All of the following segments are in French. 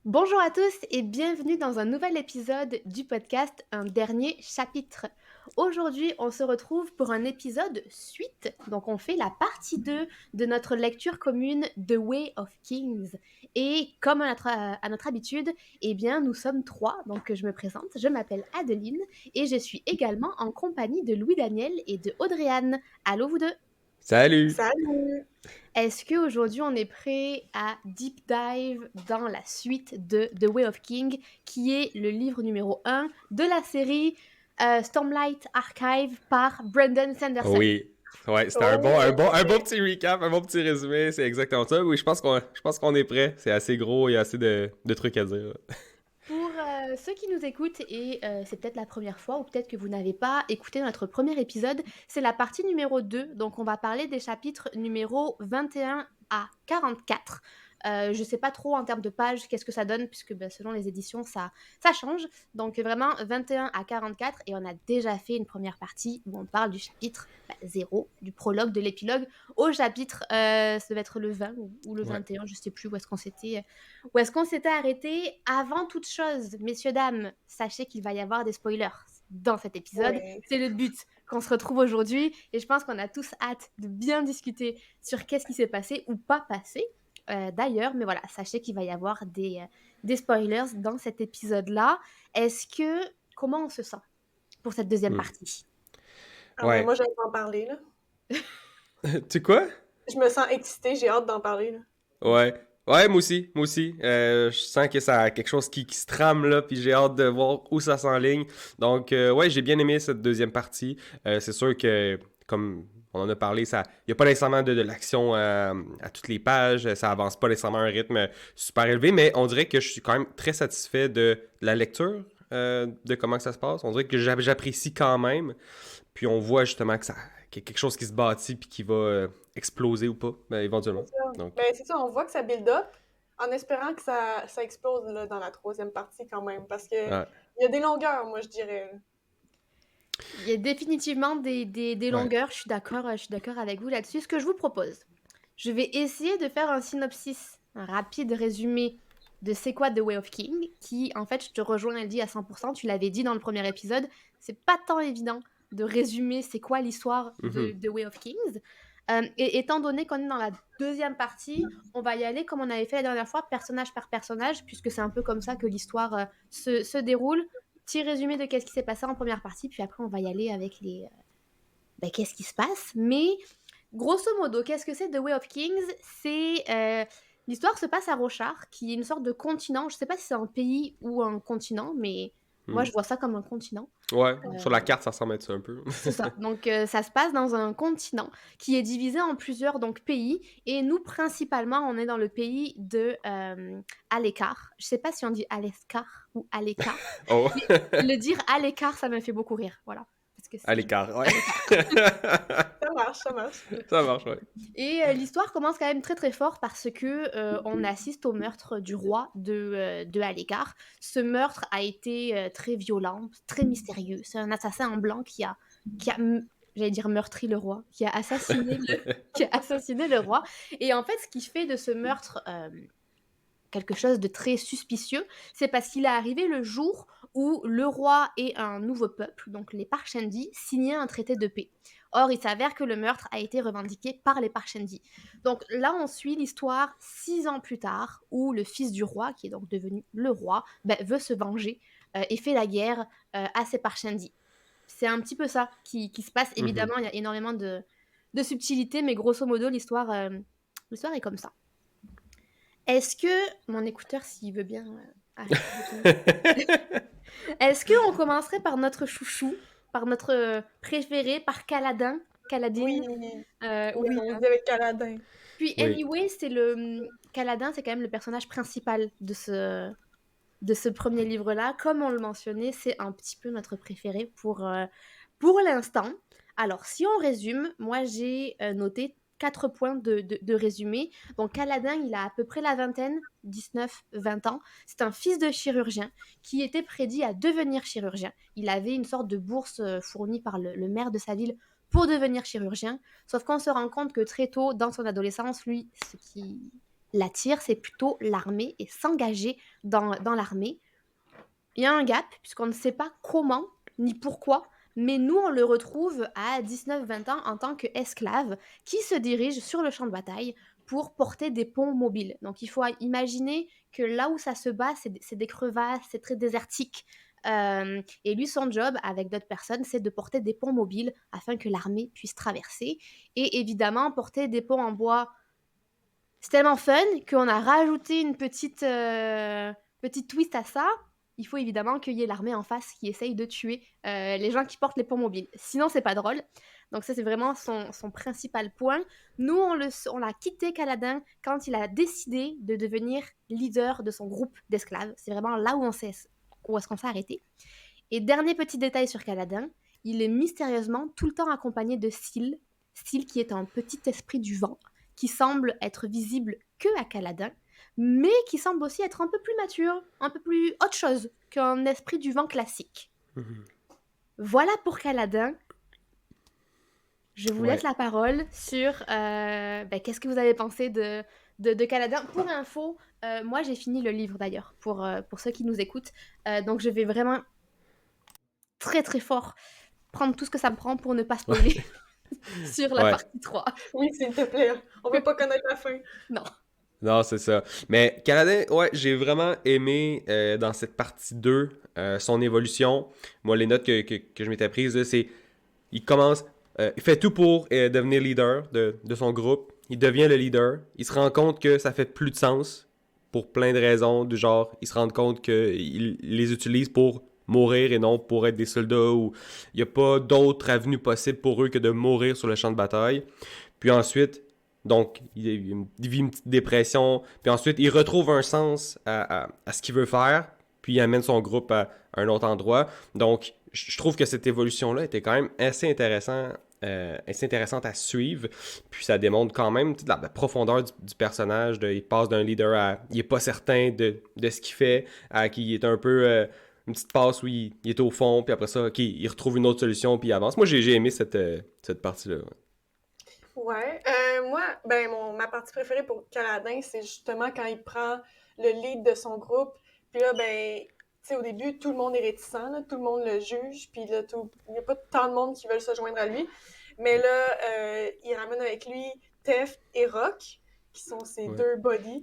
Bonjour à tous et bienvenue dans un nouvel épisode du podcast Un dernier chapitre. Aujourd'hui, on se retrouve pour un épisode suite. Donc, on fait la partie 2 de notre lecture commune The Way of Kings. Et comme à notre habitude, eh bien, nous sommes trois. Donc, je me présente, je m'appelle Adeline et je suis également en compagnie de Louis-Daniel et de Audrey-Anne. Allô, vous deux? Salut! Salut! Est-ce qu'aujourd'hui on est prêt à deep dive dans la suite de The Way of King, qui est le livre numéro 1 de la série Stormlight Archive par Brandon Sanderson? Oui, ouais, c'était un bon, Oh, un bon, un bon ouais. petit recap, un bon petit résumé, c'est exactement ça. Oui, je pense qu'on est prêt. C'est assez gros, il y a assez de trucs à dire. Pour ceux qui nous écoutent, et c'est peut-être la première fois, ou peut-être que vous n'avez pas écouté notre premier épisode, c'est la partie numéro 2, donc on va parler des chapitres numéro 21 à 44. Je sais pas trop en termes de pages qu'est-ce que ça donne, puisque selon les éditions, ça change. Donc vraiment 21 à 44, et on a déjà fait une première partie où on parle du chapitre 0, du prologue, de l'épilogue, au chapitre, ça devait être le 20 ou le Ouais. 21, je sais plus où est-ce qu'on s'était arrêté. Avant toute chose, messieurs, dames, sachez qu'il va y avoir des spoilers dans cet épisode. Ouais. C'est le but qu'on se retrouve aujourd'hui et je pense qu'on a tous hâte de bien discuter sur qu'est-ce qui s'est passé ou pas passé. D'ailleurs, mais voilà, sachez qu'il va y avoir des spoilers dans cet épisode-là. Comment on se sent pour cette deuxième Hmm. partie? Ah, mais Ouais. moi, j'ai hâte d'en parler, là. Tu quoi? Je me sens excitée, j'ai hâte d'en parler, là. Ouais. Ouais, moi aussi, moi aussi. Je sens que ça a quelque chose qui se trame là, puis j'ai hâte de voir où ça s'enligne. Donc, ouais, j'ai bien aimé cette deuxième partie. C'est sûr que, comme on en a parlé, il n'y a pas nécessairement de l'action à toutes les pages, ça avance pas nécessairement à un rythme super élevé, mais on dirait que je suis quand même très satisfait de la lecture, de comment que ça se passe. On dirait que j'apprécie quand même. Puis on voit justement qu'il y a quelque chose qui se bâtit puis qui va exploser ou pas, C'est éventuellement. ça. Donc, Ben, c'est ça, on voit que ça build up en espérant que ça explose, là, dans la troisième partie, quand même. Parce que ouais. il y a des longueurs, moi, je dirais, là. Il y a définitivement des Ouais. longueurs, je suis d'accord avec vous là-dessus. Ce que je vous propose, je vais essayer de faire un synopsis, un rapide résumé de c'est quoi The Way of King, qui, en fait, je te rejoins, elle dit à 100%, tu l'avais dit dans le premier épisode, c'est pas tant évident de résumer c'est quoi l'histoire de Mhm. The Way of Kings. Et étant donné qu'on est dans la deuxième partie, on va y aller comme on avait fait la dernière fois, personnage par personnage, puisque c'est un peu comme ça que l'histoire se déroule. Petit résumé de qu'est-ce qui s'est passé en première partie, puis après on va y aller avec qu'est-ce qui se passe. Mais grosso modo, qu'est-ce que c'est The Way of Kings? L'histoire se passe à Rochard, qui est une sorte de continent. Je sais pas si c'est un pays ou un continent, mais moi Hmm. je vois ça comme un continent. Ouais, sur la Euh, carte, ça ressemble à ça un peu. c'est ça. Donc ça se passe dans un continent qui est divisé en plusieurs donc pays. Et nous principalement, on est dans le pays de Alekar. Je sais pas si on dit Aleskar ou Alekar, Oh, mais le dire Alekar, ça me fait beaucoup rire. Voilà, parce que à c'est l'écart, ouais. Alekar. Ça marche, ça marche. Ça marche, ouais. Et l'histoire commence quand même très très fort parce que on assiste au meurtre du roi de Alekar. Ce meurtre a été très violent, très mystérieux. C'est un assassin en blanc j'allais dire meurtri le roi, qui a assassiné le roi. Et en fait, ce qui fait de ce meurtre quelque chose de très suspicieux, c'est parce qu'il est arrivé le jour où le roi et un nouveau peuple, donc les Parchendi, signaient un traité de paix. Or, il s'avère que le meurtre a été revendiqué par les Parchendi. Donc là, on suit l'histoire 6 ans plus tard, où le fils du roi, qui est donc devenu le roi, veut se venger et fait la guerre à ses Parchendi. C'est un petit peu ça qui se passe. Mhm. Évidemment, il y a énormément de subtilités, mais grosso modo, l'histoire est comme ça. Est-ce que mon écouteur, s'il veut bien arrêter de sonner, est-ce qu'on commencerait par notre chouchou, par notre préféré, par Oui, Caladine? oui, Oui. on dit avec Caladin. Puis Oui. anyway, Caladin, c'est quand même le personnage principal de ce premier livre-là. Comme on le mentionnait, c'est un petit peu notre préféré pour l'instant. Alors, si on résume, moi j'ai noté 4 points de résumé. Donc, Caladin, il a à peu près la vingtaine, 19, 20 ans. C'est un fils de chirurgien qui était prédit à devenir chirurgien. Il avait une sorte de bourse fournie par le maire de sa ville pour devenir chirurgien. Sauf qu'on se rend compte que très tôt, dans son adolescence, lui, ce qui l'attire, c'est plutôt l'armée et s'engager dans l'armée. Il y a un gap, puisqu'on ne sait pas comment ni pourquoi, mais nous, on le retrouve à 19-20 ans en tant qu'esclave qui se dirige sur le champ de bataille pour porter des ponts mobiles. Donc, il faut imaginer que là où ça se bat, c'est des crevasses, c'est très désertique. Et lui, son job, avec d'autres personnes, c'est de porter des ponts mobiles afin que l'armée puisse traverser. Et évidemment, porter des ponts en bois, c'est tellement fun qu'on a rajouté une petite twist à ça. Il faut évidemment qu'il y ait l'armée en face qui essaye de tuer les gens qui portent les ponts mobiles. Sinon, c'est pas drôle. Donc ça, c'est vraiment son principal point. Nous, on l'a quitté, Kaladin, quand il a décidé de devenir leader de son groupe d'esclaves. C'est vraiment là où est-ce qu'on s'est arrêté. Et dernier petit détail sur Kaladin, il est mystérieusement tout le temps accompagné de Syl. Syl qui est un petit esprit du vent, qui semble être visible que à Kaladin, mais qui semble aussi être un peu plus mature, un peu plus autre chose qu'un esprit du vent classique. Mhm. Voilà pour Kaladin. Je vous Ouais. laisse la parole sur qu'est-ce que vous avez pensé de Kaladin. Pour info, moi j'ai fini le livre d'ailleurs, pour ceux qui nous écoutent. Donc je vais vraiment très très fort prendre tout ce que ça me prend pour ne pas spoiler sur la Ouais. partie 3. Oui, s'il te plaît. On veut pas connaître la fin. Non. Non, c'est ça. Mais Canadien, ouais, j'ai vraiment aimé dans cette partie 2 son évolution. Moi, les notes que je m'étais prises, là, c'est il commence, il fait tout pour devenir leader de son groupe. Il devient le leader. Il se rend compte que ça fait plus de sens pour plein de raisons, du genre, il se rend compte qu'il les utilise pour mourir et non pour être des soldats, ou il n'y a pas d'autre avenue possible pour eux que de mourir sur le champ de bataille. Puis ensuite, donc, il vit une petite dépression. Puis ensuite, il retrouve un sens à ce qu'il veut faire. Puis il amène son groupe à un autre endroit. Donc, je trouve que cette évolution-là était quand même assez intéressante à suivre. Puis ça démontre quand même toute la profondeur du personnage. Il passe d'un leader à... Il est pas certain de ce qu'il fait, à qui est un peu... une petite passe où il est au fond, puis après ça, OK, il retrouve une autre solution, puis il avance. Moi, j'ai aimé cette partie-là. Ouais. Moi, ma partie préférée pour Caladin, c'est justement quand il prend le lead de son groupe. Puis là, tu sais, au début, tout le monde est réticent, là, tout le monde le juge, puis là, il n'y a pas tant de monde qui veulent se joindre à lui. Mais là, il ramène avec lui Teft et Rock, qui sont ses Ouais. deux buddies.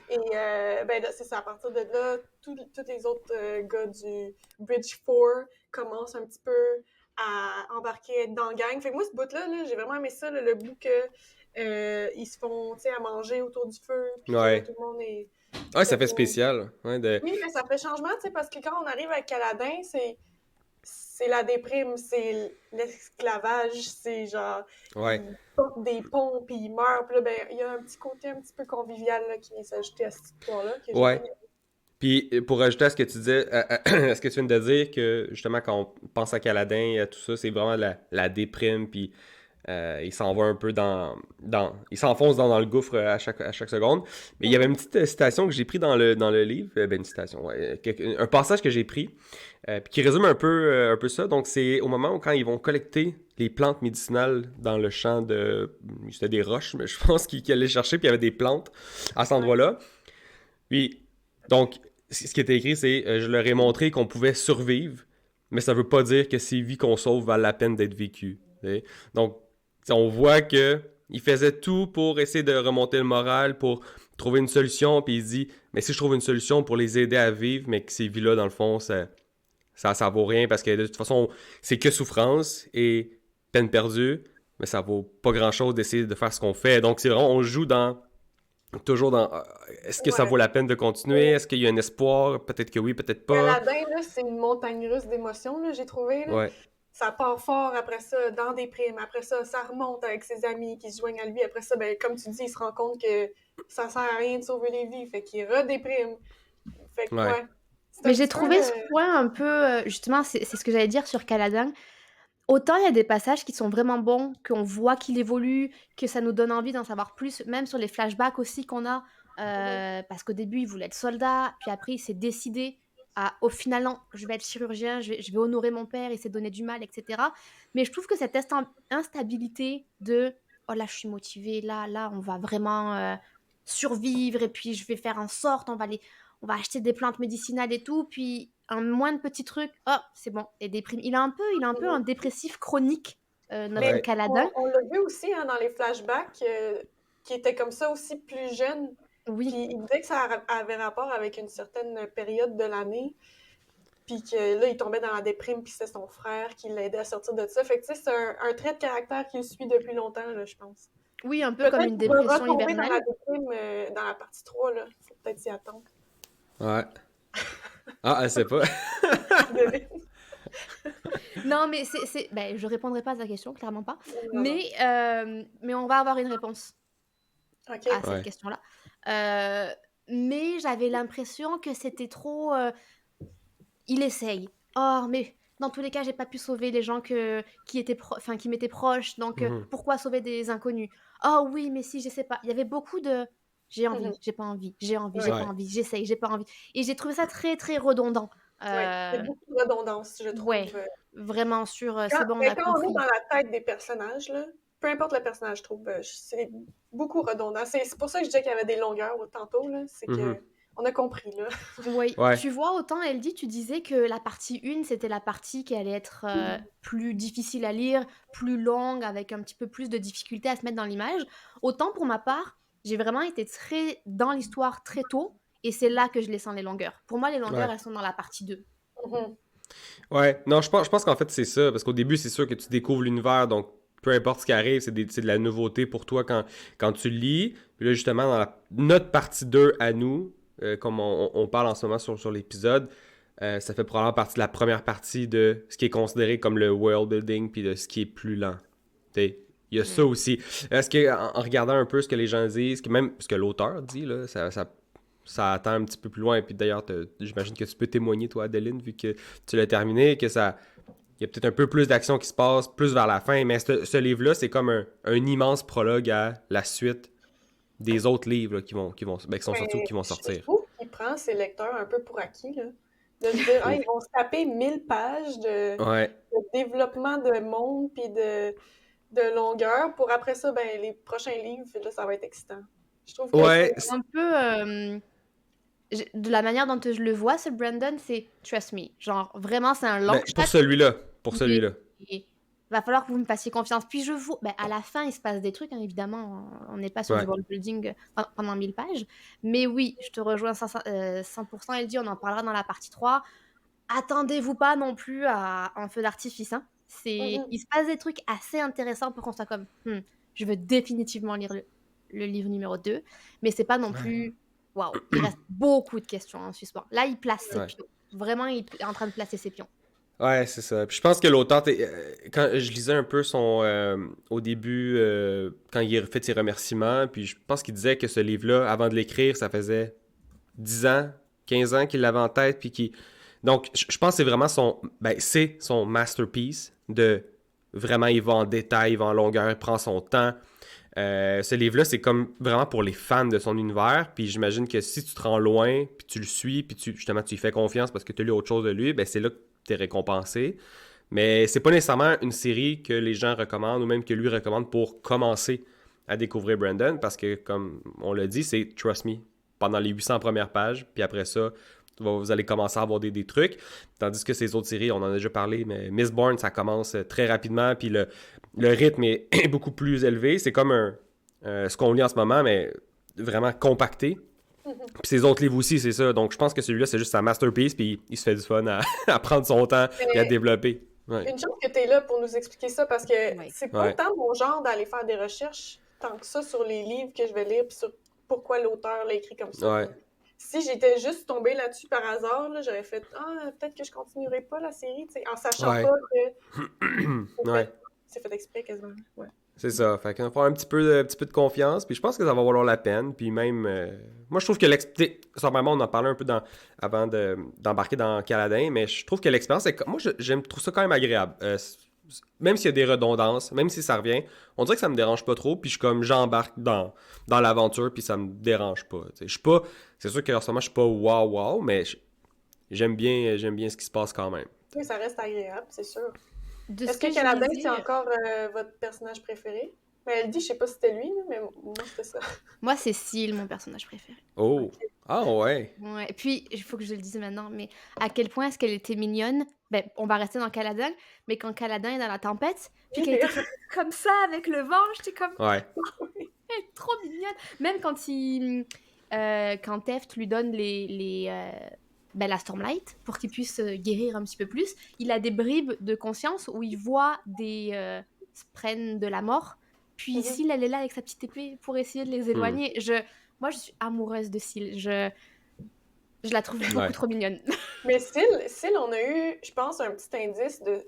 Et là, c'est ça, à partir de là, tous les autres gars du Bridge 4 commencent un petit peu à embarquer, être dans le gang. Fait que moi, ce bout-là, j'ai vraiment aimé ça, le bout que ils se font, tu sais, à manger autour du feu, puis Ouais. tout le monde est... Ouais, ça fait spécial. Ouais, Oui, mais ça fait changement, tu sais, parce que quand on arrive à Caladin, c'est la déprime, c'est l'esclavage, c'est genre, Ouais. ils portent des ponts, puis ils meurent, puis là, il y a un petit côté un petit peu convivial là, qui vient s'ajouter à cette histoire-là, que j'ai Ouais. bien aimé. Puis pour ajouter à ce que tu disais, à ce que tu viens de dire, que justement quand on pense à Caladin et à tout ça, c'est vraiment la déprime, puis il s'en va un peu il s'enfonce dans le gouffre à chaque seconde. Mais il y avait une petite citation que j'ai pris dans le livre, une citation, ouais, un passage que j'ai pris, puis qui résume un peu ça. Donc c'est au moment où quand ils vont collecter les plantes médicinales dans le champ c'était des roches, mais je pense qu'ils allaient chercher, puis il y avait des plantes à cet endroit-là. Puis, donc, ce qui était écrit, c'est je leur ai montré qu'on pouvait survivre, mais ça veut pas dire que ces vies qu'on sauve valent la peine d'être vécues. T'sais. Donc, on voit que il faisait tout pour essayer de remonter le moral, pour trouver une solution, puis il se dit, mais si je trouve une solution pour les aider à vivre, mais que ces vies-là, dans le fond, ça vaut rien, parce que de toute façon, c'est que souffrance et peine perdue, mais ça vaut pas grand-chose d'essayer de faire ce qu'on fait. Donc, c'est vraiment, on joue toujours dans est-ce que ça Ouais. vaut la peine de continuer? Est-ce qu'il y a un espoir? Peut-être que oui, peut-être pas. Caladin, là, c'est une montagne russe d'émotions, là, j'ai trouvé, là. Ouais. Ça part fort, après ça, dans des primes, après ça remonte avec ses amis qui se joignent à lui, après ça, comme tu dis, il se rend compte que ça sert à rien de sauver les vies, fait qu'il redéprime. Fait que, Ouais. ouais. C'est un Mais j'ai petit peu trouvé ce point un peu... justement, c'est ce que j'allais dire sur Kaladin. Autant il y a des passages qui sont vraiment bons, qu'on voit qu'il évolue, que ça nous donne envie d'en savoir plus, même sur les flashbacks aussi qu'on a, parce qu'au début, il voulait être soldat, puis après, il s'est décidé à, au final, non, je vais être chirurgien, je vais honorer mon père, il s'est donné du mal, etc. Mais je trouve que cette instabilité de, oh là, je suis motivée, là, on va vraiment survivre et puis je vais faire en sorte, on va acheter des plantes médicinales et tout, puis un moindre petit truc, oh, c'est bon, et déprime. Il a un peu un dépressif chronique, notre Mais Ouais. Caladin. on l'a vu aussi hein, dans les flashbacks, qui était comme ça aussi plus jeune. Oui, Puis il disait que ça avait rapport avec une certaine période de l'année. Puis que là, il tombait dans la déprime, puis c'était son frère qui l'aidait à sortir de ça. Fait que tu sais, c'est un trait de caractère qui le suit depuis longtemps, là, je pense. oui, un peu comme Peut-être une qu'il va dépression retomber dans la hivernale. déprime dans la partie 3, là. Faut peut-être s'y attendre. Ouais. Ah, elle sait pas. Devine. Non, mais ben, je répondrai pas à ta question, clairement pas. Non, non. Mais on va avoir une réponse OK. à cette Ouais. question-là. Mais j'avais l'impression que c'était trop. Il essaye. Oh, mais dans tous les cas, j'ai pas pu sauver les gens qui m'étaient proches. Donc, Mhm. pourquoi sauver des inconnus? Oh oui, mais si, je sais pas. Il y avait beaucoup de. J'ai envie, Mhm. j'ai pas envie, j'ai envie, j'ai Ouais. pas Ouais. envie, j'essaye, j'ai pas envie. Et j'ai trouvé ça très, très redondant. Ouais. Il y a Euh, beaucoup de redondance, je ouais, trouve. vraiment sur. Quand, C'est bon, on mais a quand on est compris. dans la tête des personnages, là, peu importe le personnage, je trouve, c'est beaucoup redondant. C'est pour ça que je disais qu'il y avait des longueurs tantôt, là. C'est que Mhm. on a compris, là. Oui, Ouais. tu vois, autant Elodie, tu disais que la partie 1, c'était la partie qui allait être plus difficile à lire, plus longue, avec un petit peu plus de difficulté à se mettre dans l'image. Autant pour ma part, j'ai vraiment été très dans l'histoire très tôt, et c'est là que je les sens les longueurs. Pour moi, les longueurs, Ouais. elles sont dans la partie 2. Mhm. Ouais. Non, je pense qu'en fait, c'est ça. Parce qu'au début, c'est sûr que tu découvres l'univers. Donc, peu importe ce qui arrive, c'est de la nouveauté pour toi quand tu le lis. Puis là, justement, dans notre partie 2 à nous, comme on parle en ce moment sur l'épisode, ça fait probablement partie de la première partie de ce qui est considéré comme le world building puis de ce qui est plus lent. T'sais, il y a ça Mm. aussi. Est-ce que en regardant un peu ce que les gens disent, que même ce que l'auteur dit, là, ça attend un petit peu plus loin. Puis d'ailleurs, j'imagine que tu peux témoigner, toi, Adeline, vu que tu l'as terminé, que ça. Il y a peut-être un peu plus d'action qui se passe, plus vers la fin, mais ce livre-là, c'est comme un immense prologue à la suite des autres livres là, qui sont sortis ou Mais qui vont je sortir. trouve qu'il prend ses lecteurs un peu pour acquis, là. De se dire, ah, Oh. ils vont se taper 1000 pages Ouais. de développement de monde puis de longueur pour après ça, ben, les prochains livres, là, ça va être excitant. Je trouve que Mais c'est. Ouais. c'est un peu. De la manière dont je le vois, ce Brandon, c'est trust me. Genre, vraiment, c'est un long Ben, pour shot. celui-là. Pour Mais celui-là. il va falloir que vous me fassiez confiance. Puis je vous... Ben, à la fin, il se passe des trucs, hein, évidemment. On n'est pas sur du Ouais. world building pendant 1000 pages. Mais oui, je te rejoins 100%. Elle dit, on en parlera dans la partie 3. Attendez-vous pas non plus à un feu d'artifice. Hein. Mhm. Il se passe des trucs assez intéressants pour qu'on soit comme, je veux définitivement lire le livre numéro 2. Mais c'est pas non Ouais. plus... Waouh, il reste beaucoup de questions en suspens. Là, il place ses Ouais. pions. Vraiment, il est en train de placer ses pions. Ouais, c'est ça. Puis je pense que l'auteur, quand je lisais un peu au début, quand il a fait ses remerciements, puis je pense qu'il disait que ce livre-là, avant de l'écrire, ça faisait 10 ans, 15 ans qu'il l'avait en tête, puis qu'il... Donc, je pense que c'est vraiment c'est son masterpiece de vraiment, il va en détail, il va en longueur, il prend son temps. Ce livre-là, c'est comme vraiment pour les fans de son univers, puis j'imagine que si tu te rends loin, puis tu le suis, puis justement, tu lui fais confiance parce que tu as lu autre chose de lui, ben c'est là que tu es récompensé. Mais c'est pas nécessairement une série que les gens recommandent ou même que lui recommande pour commencer à découvrir Brandon parce que, comme on l'a dit, c'est Trust Me pendant les 800 premières pages, puis après ça, vous allez commencer à avoir des trucs. Tandis que ces autres séries, on en a déjà parlé, mais Mistborn, ça commence très rapidement, puis le rythme est beaucoup plus élevé. C'est comme ce qu'on lit en ce moment, mais vraiment compacté. Mhm. Puis ces autres livres aussi, c'est ça. Donc je pense que celui-là, c'est juste sa masterpiece, puis il se fait du fun à prendre son temps et à Mais développer. Ouais. une chose que tu es là pour nous expliquer ça, parce que Oui. c'est pas Ouais. tant mon genre d'aller faire des recherches tant que ça sur les livres que je vais lire, puis sur pourquoi l'auteur l'a écrit comme ça. Ouais. Si j'étais juste tombée là-dessus par hasard, là, j'aurais fait ah, peut-être que je continuerai pas la série, tu sais, en sachant Ouais. pas que Ouais. c'est fait exprès quasiment. Ouais. C'est ça. Fait qu'on va faire un petit peu de confiance. Puis je pense que ça va valoir la peine. Puis même, moi, je trouve que l'expérience. Sûrement, on en parlait un peu avant d'embarquer dans Caladin. Mais je trouve que l'expérience, moi, trouve ça quand même agréable. Même s'il y a des redondances, même si ça revient, on dirait que ça me dérange pas trop. Puis j'embarque dans l'aventure. Puis ça me dérange pas. Je suis pas. C'est sûr qu'en ce moment, je suis pas wow, mais j'aime bien ce qui se passe quand même. Oui, ça reste agréable, c'est sûr. De Est-ce ce que que je Caladin, c'est lisais, encore votre personnage préféré? Mais elle dit, je sais pas si c'était lui, là, mais moi, c'était ça. Moi, c'est Syl, mon personnage préféré. Oh! Ok. Ah ouais! Ouais. Et puis, il faut que je le dise maintenant, mais à quel point est-ce qu'elle était mignonne? Ben, on va rester dans Caladin, mais quand Caladin est dans la tempête, puis qu'elle était comme ça avec le vent, j'étais comme, Ouais. elle est trop mignonne. Même quand Teft lui donne la Stormlight pour qu'il puisse guérir un petit peu plus, il a des bribes de conscience où il voit des spren de la mort. Puis Mhm. Syl, elle est là avec sa petite épée pour essayer de les éloigner. Moi, je suis amoureuse de Syl. Je la trouve beaucoup Ouais. trop mignonne. Mais Syl, on a eu, je pense, un petit indice de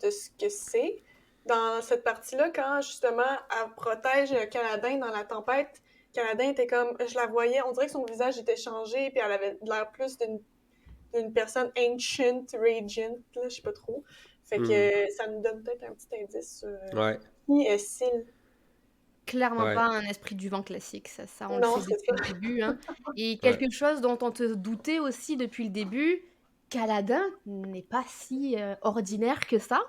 ce que c'est. Dans cette partie-là, quand justement elle protège Caladin dans la tempête, Caladin était comme, je la voyais, on dirait que son visage était changé, puis elle avait l'air plus d'une personne ancient, radiant, là, je sais pas trop. Fait que ça nous donne peut-être un petit indice sur Ouais. qui est Syl. Clairement Ouais. pas un esprit du vent classique, ça on Non, le sait c'est depuis ça. le début. Hein. Et quelque chose dont on te doutait aussi depuis le début, Caladin n'est pas si ordinaire que ça.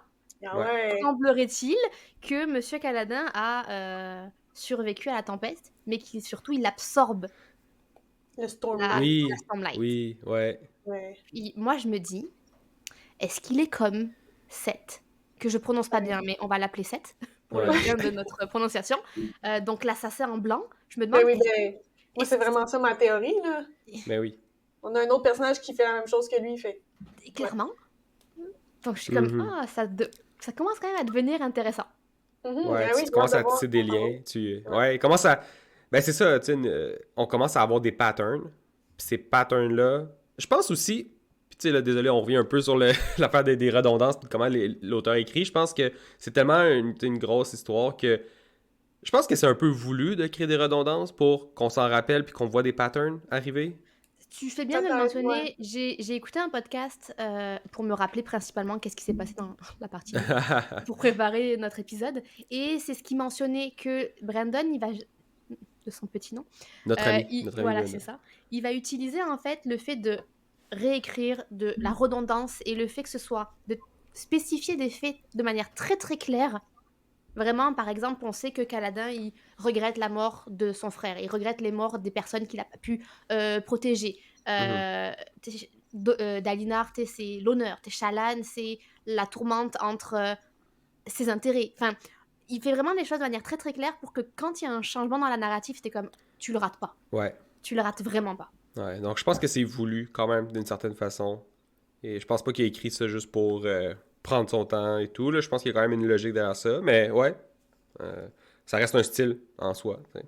Ah Ouais. ouais. Semblerait-il que Monsieur Caladin a survécu à la tempête, mais surtout il absorbe Le la Stormlight. Oui. Stormlight. Oui. Ouais. Ouais. Moi je me dis, est-ce qu'il est comme Seth, que je prononce pas bien, mais on va l'appeler Seth pour le Ouais. bien de notre prononciation. Donc l'assassin en blanc, je me Ben demande. oui, ben, moi, c'est vraiment ça ma théorie, là. Mais oui. On a un autre personnage qui fait la même chose que lui, fait. Clairement. Donc je suis comme, Mhm. ça commence quand même à devenir intéressant. Ouais, Ben oui, tu j'ai hâte commences de à voir tisser des comment ça va. liens. Ouais. Ouais, commence à. Ben, c'est ça, tu sais, on commence à avoir des patterns. Puis ces patterns-là. Je pense aussi. Puis, tu sais, là, désolé, on revient un peu sur l'affaire des redondances, puis comment l'auteur écrit. Je pense que c'est tellement une grosse histoire que. Je pense que c'est un peu voulu de créer des redondances pour qu'on s'en rappelle puis qu'on voit des patterns arriver. Tu fais bien de le Peut-être, ouais. mentionner. J'ai écouté un podcast pour me rappeler principalement qu'est-ce qui s'est passé dans la partie 2 pour préparer notre épisode. Et c'est ce qui mentionnait que Brandon, il va, de son petit nom, Notre ami voilà, Brandon. c'est ça. Il va utiliser en fait le fait de réécrire, de la redondance et le fait que ce soit de spécifier des faits de manière très très claire. Vraiment, par exemple, on sait que Kaladin, il regrette la mort de son frère, il regrette les morts des personnes qu'il n'a pas pu protéger. Mhm. Dalinar, c'est l'honneur. Shallan, c'est la tourmente entre ses intérêts. Enfin, il fait vraiment les choses de manière très très claire pour que quand il y a un changement dans la narrative, c'est comme, tu le rates pas. Ouais. Tu le rates vraiment pas. Ouais. Donc, je pense que c'est voulu quand même d'une certaine façon. Et je pense pas qu'il a écrit ça juste pour prendre son temps et tout. Là. Je pense qu'il y a quand même une logique derrière ça. Mais ouais, ça reste un style en soi. T'sais,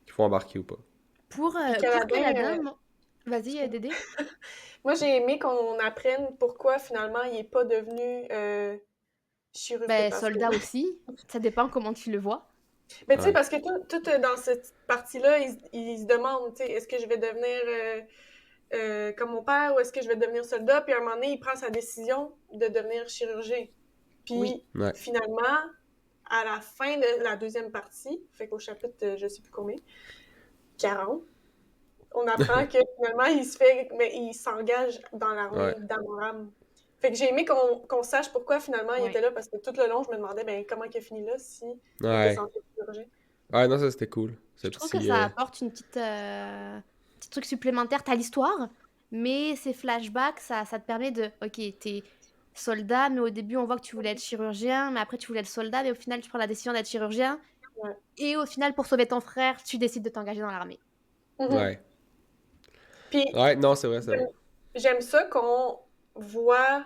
qu'il faut embarquer ou pas. Pour Puis Caladin, Kaladin, vas-y, Dédé. moi, j'ai aimé qu'on apprenne pourquoi, finalement, il est pas devenu chirurgien. Ben, Parce que, soldat aussi. Ça dépend comment tu le vois. mais tu sais, Ouais. parce que tout dans cette partie-là, il se demande, tu sais, est-ce que je vais devenir comme mon père ou est-ce que je vais devenir soldat? Puis à un moment donné, il prend sa décision de devenir chirurgien. Puis Oui. Ouais. finalement, à la fin de la deuxième partie, fait qu'au chapitre, je sais plus combien, 40, on apprend que finalement, il s'engage dans l'armée Ouais. d'Amoram. Fait que j'ai aimé qu'on sache pourquoi finalement il Ouais. était là, parce que tout le long, je me demandais comment il a fini là si il était Ouais. censé être chirurgien. Ouais, non, ça c'était cool. Ce Je trouve petit. que ça apporte une petit truc supplémentaire. T'as l'histoire, mais ces flashbacks, ça te permet de... Ok, t'es soldat, mais au début, on voit que tu voulais être chirurgien, mais après, tu voulais être soldat, mais au final, tu prends la décision d'être chirurgien. Ouais. Et au final, pour sauver ton frère, tu décides de t'engager dans l'armée. Ouais. Puis Ouais, non, c'est vrai, c'est vrai. j'aime ça qu'on voit...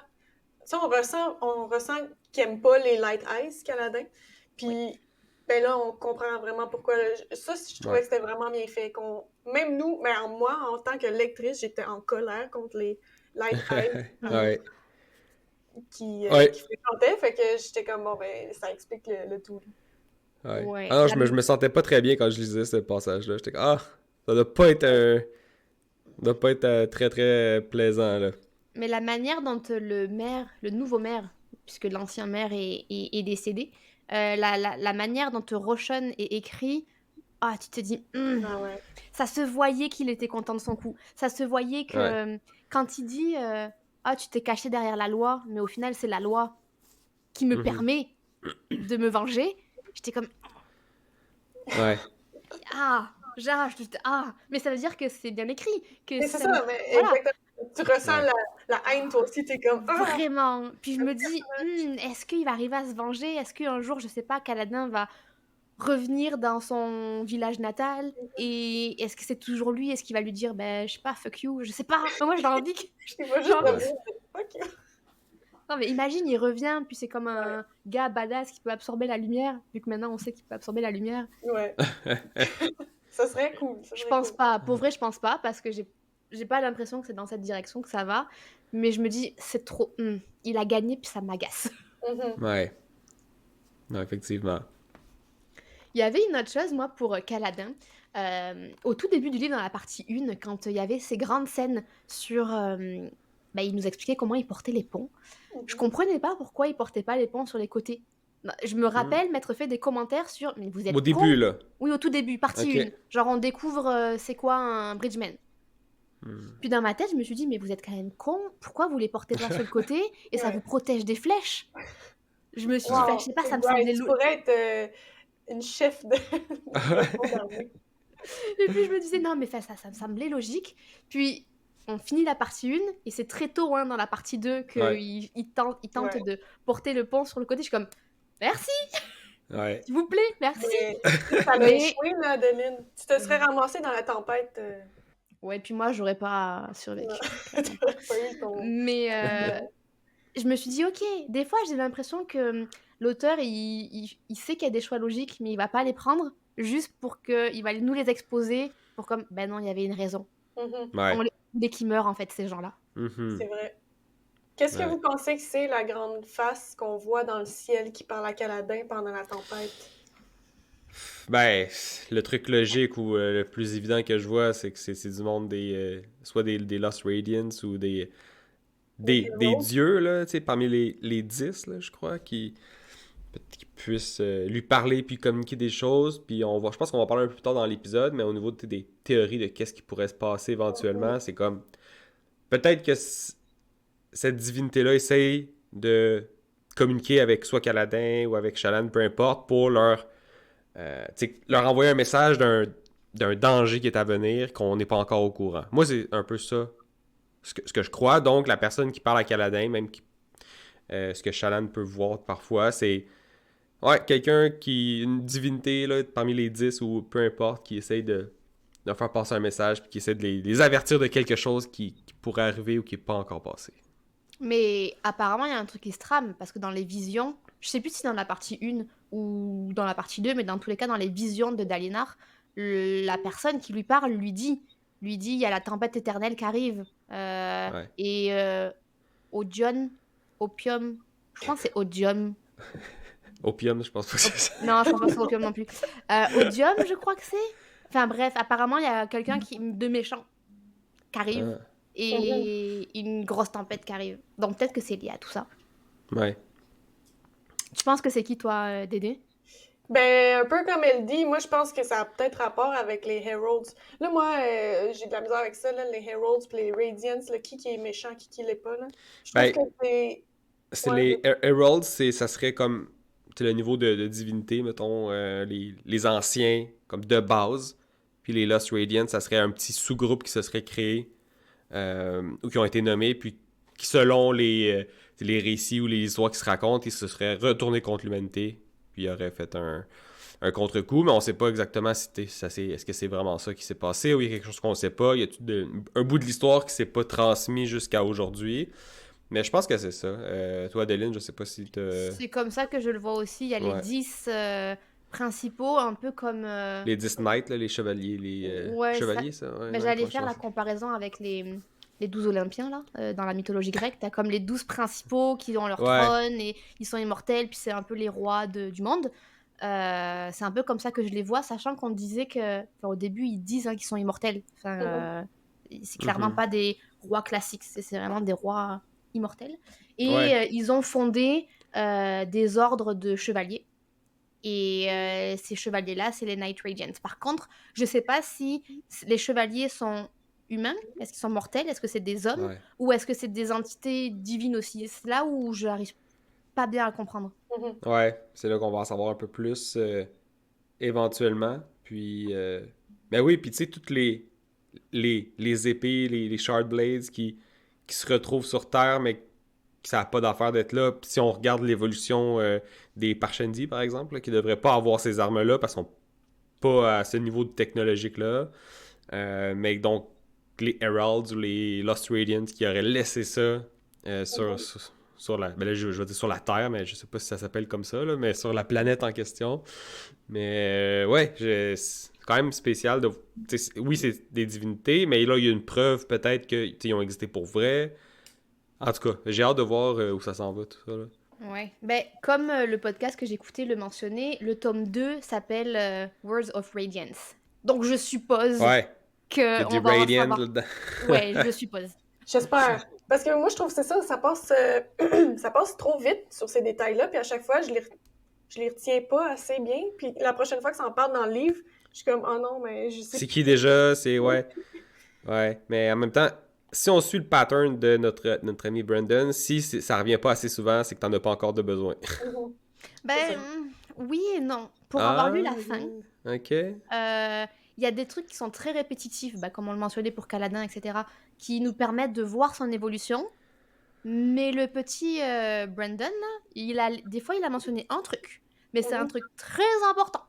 Tu sais, on ressent qu'il aime pas les light eyes canadiens. Puis ben là, on comprend vraiment pourquoi. Ça, je trouvais Ouais. que c'était vraiment bien fait. Même nous, mais moi, en tant que lectrice, j'étais en colère contre les light eyes Ouais. qui Ouais. fréquentaient. Fait que j'étais comme, bon, ben, ça explique le tout. Ouais. Ouais. Ah non, je me sentais pas très bien quand je lisais ce passage-là. J'étais comme, ah, ça doit pas être très très plaisant, là. Mais la manière dont le nouveau maire, puisque l'ancien maire est décédé, la manière dont Roshan est écrit, tu te dis, Ah ouais. ça se voyait qu'il était content de son coup. Ça se voyait que Ouais. quand il dit, tu t'es caché derrière la loi, mais au final, c'est la loi qui me Mhm. permet de me venger, j'étais comme, Ouais. Mais ça veut dire que c'est bien écrit, que Mais c'est ça ça, me mais voilà, exactement. Tu ressens Ouais. la haine, toi aussi, t'es comme, ah! vraiment. Puis je me dis: Est-ce qu'il va arriver à se venger? Est-ce qu'un jour, je sais pas, Kaladin va revenir dans son village natal? Et est-ce que c'est toujours lui? Est-ce qu'il va lui dire: «Beh, je sais pas, fuck you», je sais pas, mais moi j'ai envie que Il va juste genre Ouais. revenir. Ok. non mais imagine, il revient, puis c'est comme un gars badass qui peut absorber la lumière, vu que maintenant on sait qu'il peut absorber la lumière. Ouais. Ça serait cool. Ça Je serait pense cool. pas, pour vrai, je pense pas, parce que j'ai pas l'impression que c'est dans cette direction que ça va, mais je me dis: «C'est trop, il a gagné puis ça m'agace». Mhm. Ouais. Non, effectivement. Il y avait une autre chose, moi, pour, Kaladin, au tout début du livre, dans la partie 1, quand, il y avait ces grandes scènes sur, il nous expliquait comment il portait les ponts. Je Mhm. comprenais pas pourquoi il portait pas les ponts sur les côtés. Bah, je me Hmm. rappelle m'être fait des commentaires sur: «Mais vous Au êtes début, cons!» là. Oui, au tout début, partie Ok. 1. Genre on découvre, c'est quoi un bridgeman. Hmm. Puis dans ma tête, je me suis dit: «Mais vous êtes quand même cons, pourquoi vous les portez pas sur le côté et ça vous Ouais. protège des flèches?» Je me suis dit, Ouais. enfin, Wow, je sais pas, c'est ça me bright. semblait Tu lo pourrais être une chef de peloton d'armée. et puis je me disais: «Non, mais enfin, ça me semblait logique». Puis on finit la partie 1 et c'est très tôt, hein, dans la partie 2 Ouais. qu'il tente Ouais. de porter le pont sur le côté. Je suis comme: «Merci, Ouais. s'il vous plaît, merci». Mais ça a Mais échoué, là, Adeline. Tu te serais ramassée dans la tempête. ouais, puis moi, j'aurais pas Non. survécu, clairement pas. T'aurais pas eu ton. Mais je me suis dit: «OK». Des fois, j'ai l'impression que, l'auteur, il sait qu'il y a des choix logiques, mais il va pas les prendre juste pour qu'il va nous les exposer pour comme: «Ben non, il y avait une raison». Mhm. On Ouais. les dès qu'ils meurent, en fait, ces gens-là. Mhm. C'est vrai. Qu'est-ce que Ouais. vous pensez que c'est la grande face qu'on voit dans le ciel qui parle à Caladin pendant la tempête? Ben, le truc logique ou le plus évident que je vois, c'est que c'est du monde soit des Lost Radiants ou Les des héros? dieux, là, tu sais, parmi les 10, là, je crois, qui puissent lui parler puis communiquer des choses. Puis je pense qu'on va parler un peu plus tard dans l'épisode, mais au niveau des théories de qu'est-ce qui pourrait se passer Mhm. éventuellement, c'est comme peut-être que cette divinité-là essaye de communiquer avec soit Kaladin ou avec Shallan, peu importe, pour tu sais, leur envoyer un message d'un danger qui est à venir qu'on n'est pas encore au courant. Moi, c'est un peu ça, ce que je crois. Donc, la personne qui parle à Kaladin, ce que Shallan peut voir parfois, c'est quelqu'un une divinité là, parmi les 10 ou peu importe, qui essaye de faire passer un message puis qui essaie de les avertir de quelque chose qui pourrait arriver ou qui n'est pas encore passé. Mais apparemment, il y a un truc qui se trame parce que dans les visions, je sais plus si dans la partie 1 ou dans la partie 2, mais dans tous les cas, dans les visions de Dalinar, la personne qui lui parle lui dit: «Il y a la tempête éternelle qui arrive», Ouais. et Odion, Opium, je pense que c'est Odium. Opium, je pense pas que Op c'est ça. Non, je pense pas que c'est Opium non plus. Odium, je crois que c'est? Enfin bref, apparemment, il y a quelqu'un de méchant qui arrive Ah, Mhm. et une grosse tempête qui arrive. Donc peut-être que c'est lié à tout ça. ouais. Tu penses que c'est qui toi, Dédé? Ben, un peu comme elle dit, moi je pense que ça a peut-être rapport avec les Heralds. Là, moi, j'ai de la misère avec ça, là, les Heralds pis les Radiants, là, qui est méchant, qui l'est pas, là. Je trouve Ben, que c'est. c'est Ouais, les Heralds, ça serait comme le niveau de divinité, mettons, les anciens, comme de base. Puis les Lost Radiants, ça serait un petit sous-groupe qui se serait créé ou qui ont été nommés, puis qui, selon les récits ou les histoires qui se racontent, ils se seraient retournés contre l'humanité, puis ils auraient fait un contre-coup, mais on sait pas exactement si est-ce que c'est vraiment ça qui s'est passé ou il y a quelque chose qu'on sait pas. Il y a un bout de l'histoire qui s'est pas transmis jusqu'à aujourd'hui. Mais je pense que c'est ça. Toi, Adeline, je sais pas si t'as... C'est comme ça que je le vois aussi. Il y a les Ouais. 10 principaux, un peu comme. Les 10 knights, là, les chevaliers, Ouais, ça. chevaliers, ça? Ouais, Ben, non, j'allais comment je faire la pense? comparaison avec les 12 Olympiens, là, dans la mythologie grecque. T'as comme les 12 principaux qui ont leur Ouais, trône et ils sont immortels, puis c'est un peu les rois du monde. C'est un peu comme ça que je les vois, sachant qu'on disait que. Enfin, au début, ils disent hein, qu'ils sont immortels. Enfin, mhm, c'est clairement mhm. pas des rois classiques, c'est vraiment des rois immortels. Et Ouais, ils ont fondé des ordres de chevaliers. Et ces chevaliers-là, c'est les Night Radiants. Par contre, je sais pas si les chevaliers sont humains, est-ce qu'ils sont mortels, est-ce que c'est des hommes, ouais. ou est-ce que c'est des entités divines aussi. C'est là où je n'arrive pas bien à comprendre. mhm. Ouais, c'est là qu'on va en savoir un peu plus. éventuellement. Puis, ben oui, puis tu sais, toutes les épées, les Shard Blades qui se retrouvent sur Terre, mais que ça n'a pas d'affaire d'être là. Puis si on regarde l'évolution des Parshendi, par exemple, là, qui ne devraient pas avoir ces armes-là parce qu'ils sont pas à ce niveau de technologique-là. Mais donc, les Heralds ou les Lost Radiants qui auraient laissé ça sur la... Ben là, je vais dire sur la Terre, mais je sais pas si ça s'appelle comme ça, là, mais sur la planète en question. Mais ouais, c'est quand même spécial de... Oui, c'est des divinités, mais là, il y a une preuve peut-être qu'ils ont existé pour vrai. En tout cas, j'ai hâte de voir où ça s'en va, tout ça, là. Ouais. Ben, comme le podcast que j'écoutais le mentionnait, le tome 2 s'appelle Words of Radiance. Donc je suppose Ouais, qu'il y a qu'on du va en Radiant savoir. là-dedans. Ouais, je suppose. J'espère. Parce que moi, je trouve que c'est ça, ça passe, ça passe trop vite sur ces détails-là, puis à chaque fois, je les retiens pas assez bien, puis la prochaine fois que ça en parle dans le livre, je suis comme, oh non, mais je sais C'est qui déjà? C'est... Ouais. Ouais. Mais en même temps, si on suit le pattern de notre ami Brandon, si ça revient pas assez souvent, c'est que t'en as pas encore de besoin. pas. Ben, C'est ça. oui et non. Pour avoir Ah, lu la fin, ok. il y a des trucs qui sont très répétitifs, bah, comme on le mentionnait pour Kaladin, etc., qui nous permettent de voir son évolution. Mais le petit Brandon, là, des fois, il a mentionné un truc, mais c'est un truc très important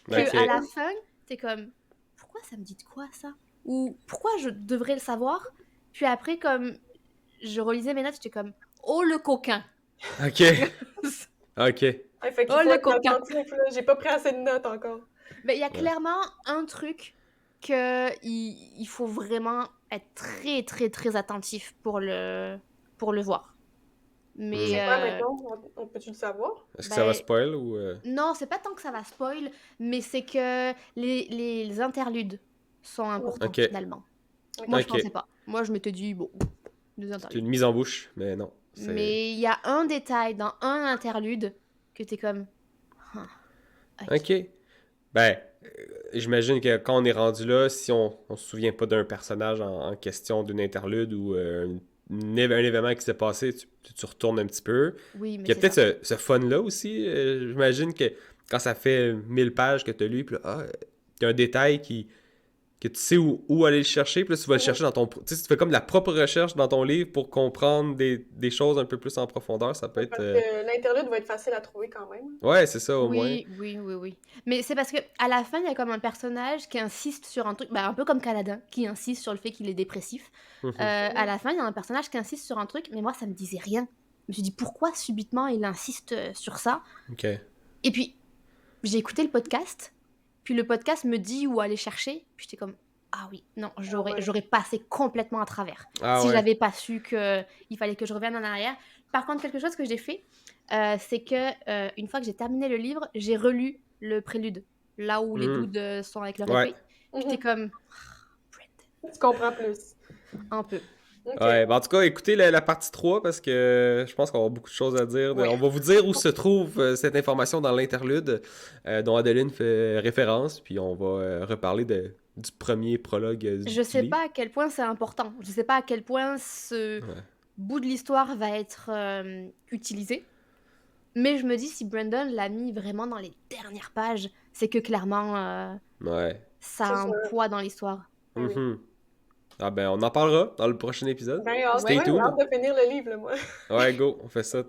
que à Ok. la fin, t'es comme, pourquoi ça me dit de quoi ça? Ou pourquoi je devrais le savoir? Puis après, comme je relisais mes notes, j'étais comme, oh le coquin! Ok. Ok. Ouais, fait qu'il Oh faut le être coquin! attentif, là. J'ai pas pris assez de notes encore. Mais il y a Ouais. clairement un truc que il faut vraiment être très très très attentif pour le voir. Mais C'est quoi, mettons? On peut-tu le savoir? Est-ce que ça va ben, spoil ou... non, c'est pas tant que ça va spoil, mais c'est que les interludes sont importants Ok. finalement. Ok. Moi, je Ok. pensais pas. Moi, je m'étais dit, bon, des C'est interludes. une mise en bouche, mais non. C'est... Mais il y a un détail dans un interlude que t'es comme, ah, ok. Ok. Ben, j'imagine que quand on est rendu là, si on se souvient pas d'un personnage en question, d'une interlude ou un événement qui s'est passé, tu retournes un petit peu. Oui, Puis mais il y a c'est peut-être ça. ce fun-là aussi. J'imagine que quand ça fait 1000 pages que tu as lu, puis là, il y a un détail que tu sais où aller le chercher, puis là, tu vas le chercher dans ton... Tu sais, si tu fais comme de la propre recherche dans ton livre pour comprendre des choses un peu plus en profondeur, ça peut être... Parce que l'interlude va être facile à trouver quand même. Ouais, c'est ça, au moins. Oui, oui, oui, oui. Mais c'est parce que à la fin, il y a comme un personnage qui insiste sur un truc, bah, un peu comme Kaladin, qui insiste sur le fait qu'il est dépressif. À la fin, il y a un personnage qui insiste sur un truc, mais moi, ça me disait rien. Je me suis dit, pourquoi subitement il insiste sur ça? Ok. Et puis, j'ai écouté le podcast, puis le podcast me dit où aller chercher, puis j'étais comme, ah oui, non, ouais. j'aurais passé complètement à travers Ah si ouais. j'avais pas su qu'il fallait que je revienne en arrière. Par contre, quelque chose que j'ai fait, c'est que une fois que j'ai terminé le livre, j'ai relu le prélude, là où les Mhm. doudes sont avec leur Ouais. épée. Puis t'es comme, Tu comprends plus. un peu. Ok. Ouais, ben en tout cas, écoutez la partie 3 parce que je pense qu'on va avoir beaucoup de choses à dire. Ouais. On va vous dire où se trouve cette information dans l'interlude dont Adeline fait référence, puis on va reparler du premier prologue Je du sais livre. pas à quel point c'est important. Je sais pas à quel point ce Ouais. bout de l'histoire va être utilisé. Mais je me dis, si Brandon l'a mis vraiment dans les dernières pages, c'est que clairement, Ouais. ça a C'est un sûr. poids dans l'histoire. Oui. Mhm. Ah ben, on en parlera dans le prochain épisode. Ben, hâte, Stay Ouais. j'ai hâte tuned. de finir le livre, là, moi. Ouais, go, on fait ça.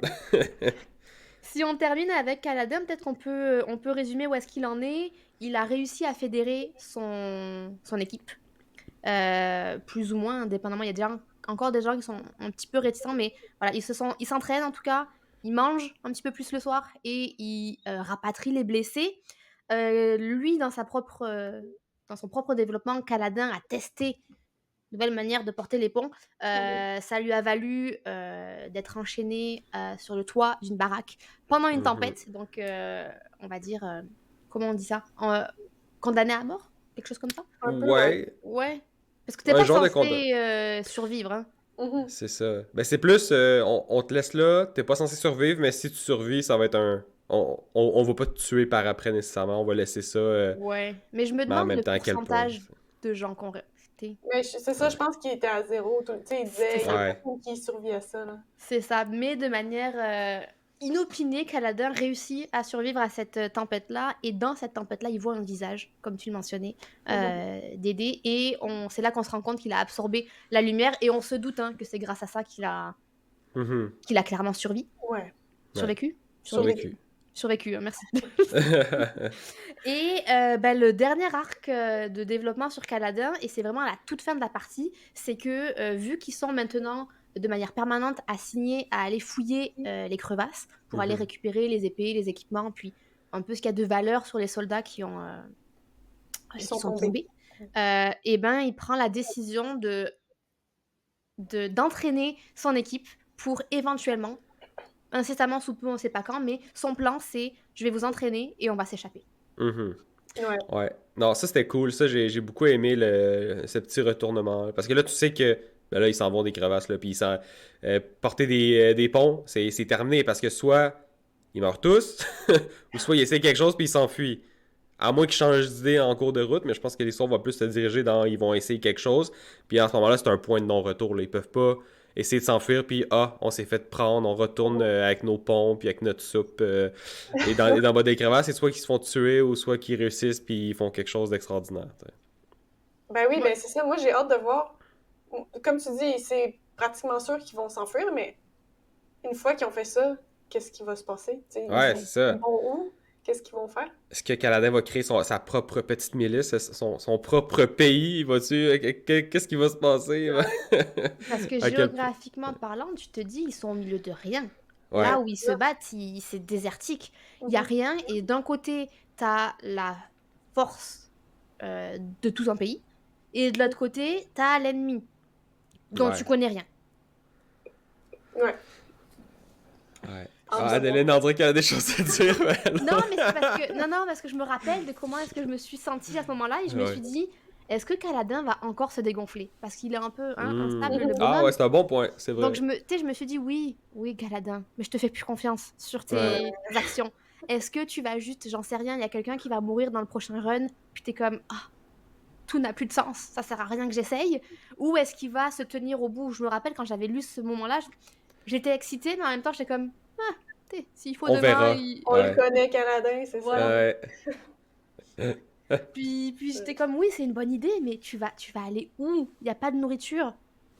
Si on termine avec Kaladin, peut-être on peut résumer où est-ce qu'il en est. Il a réussi à fédérer son équipe. Plus ou moins, indépendamment. Il y a déjà encore des gens qui sont un petit peu réticents, mais voilà, ils s'entraînent en tout cas. Ils mangent un petit peu plus le soir et ils rapatrient les blessés. Lui, dans son propre développement, Kaladin a testé de nouvelles manières de porter les ponts. Ça lui a valu d'être enchaîné sur le toit d'une baraque pendant une Mhm. tempête. Donc, on va dire, comment on dit ça? Condamné à mort? Quelque chose comme ça? Un peu, ouais. Ouais, Ouais. Parce que t'es un pas genre de censé survivre, hein. Mhm. c'est ça. Ben c'est plus, on te laisse là, t'es pas censé survivre, mais si tu survis, ça va être un... On va pas te tuer par après nécessairement, on va laisser ça, Ouais. Mais je me mais en demande même le temps à quel point. pourcentage de gens qu'on resté. Mais c'est ça, je pense qu'il était à zéro. Tu sais, il disait, C'est il y a ça. Ouais. personne qui survit à ça, là. C'est ça. Mais de manière inopiné, Kaladin réussit à survivre à cette tempête-là. Et dans cette tempête-là, il voit un visage, comme tu le mentionnais, d'Aidé. Et c'est là qu'on se rend compte qu'il a absorbé la lumière. Et on se doute que c'est grâce à ça qu'il a clairement Ouais. survécu. Survécu. Survécu, merci. Et le dernier arc de développement sur Kaladin, et c'est vraiment à la toute fin de la partie, c'est que vu qu'ils sont maintenant de manière permanente assignés à aller fouiller les crevasses pour aller récupérer les épées, les équipements, puis un peu ce qu'il y a de valeur sur les soldats qui sont tombés, et il prend la décision d'entraîner son équipe pour éventuellement, incessamment sous peu, on ne sait pas quand, mais son plan c'est je vais vous entraîner et on va s'échapper. Ouais. Non, ça c'était cool. Ça, j'ai beaucoup aimé ce petit retournement. Parce que là, tu sais que là, ils s'en vont des crevasses, là, puis porter des ponts, c'est terminé. Parce que soit ils meurent tous, ou soit ils essaient quelque chose puis ils s'enfuient. À moins qu'ils changent d'idée en cours de route, mais je pense que l'histoire va plus se diriger dans ils vont essayer quelque chose. Puis à ce moment-là, c'est un point de non-retour. Là. Ils peuvent pas essayer de s'enfuir, puis on s'est fait prendre, on retourne avec nos ponts, puis avec notre soupe. Et dans le bas des crevasses, c'est soit qu'ils se font tuer, ou soit qu'ils réussissent, puis ils font quelque chose d'extraordinaire. T'sais. Ben oui, ben c'est ça. Moi, j'ai hâte de voir. Comme tu dis, c'est pratiquement sûr qu'ils vont s'enfuir, mais une fois qu'ils ont fait ça, qu'est-ce qui va se passer? Ouais, c'est ça. Ils vont où? Qu'est-ce qu'ils vont faire? Est-ce que Kaladin va créer sa propre petite milice, son propre pays? Qu'est-ce qui va se passer? Parce que géographiquement parlant, tu te dis, ils sont au milieu de rien. Ouais. Là où ils se battent, c'est désertique. Il n'y a rien. Et d'un côté, tu as la force de tout un pays. Et de l'autre côté, tu as l'ennemi dont tu connais rien. Ouais. Adeline, on dirait qu'elle a des choses à dire. Non, mais c'est parce que je me rappelle de comment est-ce que je me suis sentie à ce moment-là. Et je me suis dit, est-ce que Kaladin va encore se dégonfler? Parce qu'il est un peu instable, le bonhomme. Ah ouais, c'est un bon point, c'est vrai. Donc je me suis dit, oui, Kaladin, mais je te fais plus confiance sur tes actions. Est-ce que tu vas juste, j'en sais rien, il y a quelqu'un qui va mourir dans le prochain run, puis t'es comme, tout n'a plus de sens, ça sert à rien que j'essaye? Ou est-ce qu'il va se tenir au bout? Je me rappelle quand j'avais lu ce moment-là, j'étais excitée, mais en même temps, j'étais comme, s'il faut on verra. On le connaît, Kaladin, c'est ça. Puis j'étais comme, oui, c'est une bonne idée, mais tu vas aller où? Il n'y a pas de nourriture.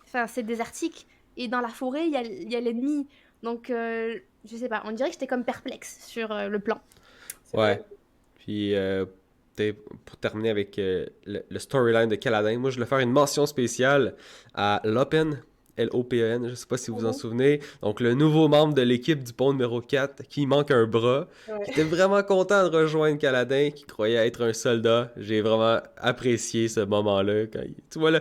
Enfin, c'est désertique. Et dans la forêt, il y a l'ennemi. Donc, je sais pas, on dirait que j'étais comme perplexe sur le plan. Ouais. Puis, pour terminer avec le storyline de Kaladin, moi, je voulais faire une mention spéciale à Lopen, L-O-P-E-N, je sais pas si vous vous en souvenez. Donc, le nouveau membre de l'équipe du pont numéro 4, qui manque un bras, qui était vraiment content de rejoindre Kaladin, qui croyait être un soldat. J'ai vraiment apprécié ce moment-là. Tu vois,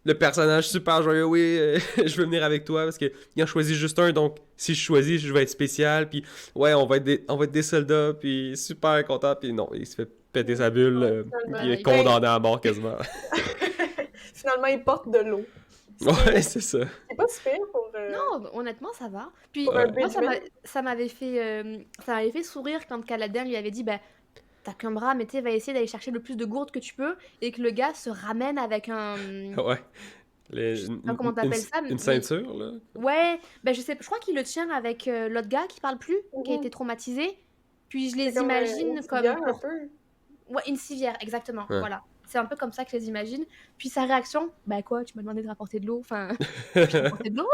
le personnage super joyeux, oui, je veux venir avec toi, parce qu'il en choisit juste un, donc si je choisis, je vais être spécial, puis ouais, on va être des soldats, puis super content, puis non, il se fait péter sa bulle, puis il est condamné à mort quasiment. Finalement, il porte de l'eau. Ouais, c'est ça. C'est pas super pour... Non, honnêtement, ça va. Puis moi, ça m'avait fait sourire quand Kaladin lui avait dit, t'as qu'un bras, mais va essayer d'aller chercher le plus de gourdes que tu peux, et que le gars se ramène avec un... Ouais. Je sais pas comment t'appelles ça, une ceinture, là. Ouais, je crois qu'il le tient avec l'autre gars qui parle plus, qui a été traumatisé. Puis je les imagine comme... un peu. Ouais, une civière, exactement, ouais. Voilà. C'est un peu comme ça que je les imagine. Puis sa réaction, quoi, tu m'as demandé de rapporter de l'eau, enfin, je t'ai rapporté de l'eau.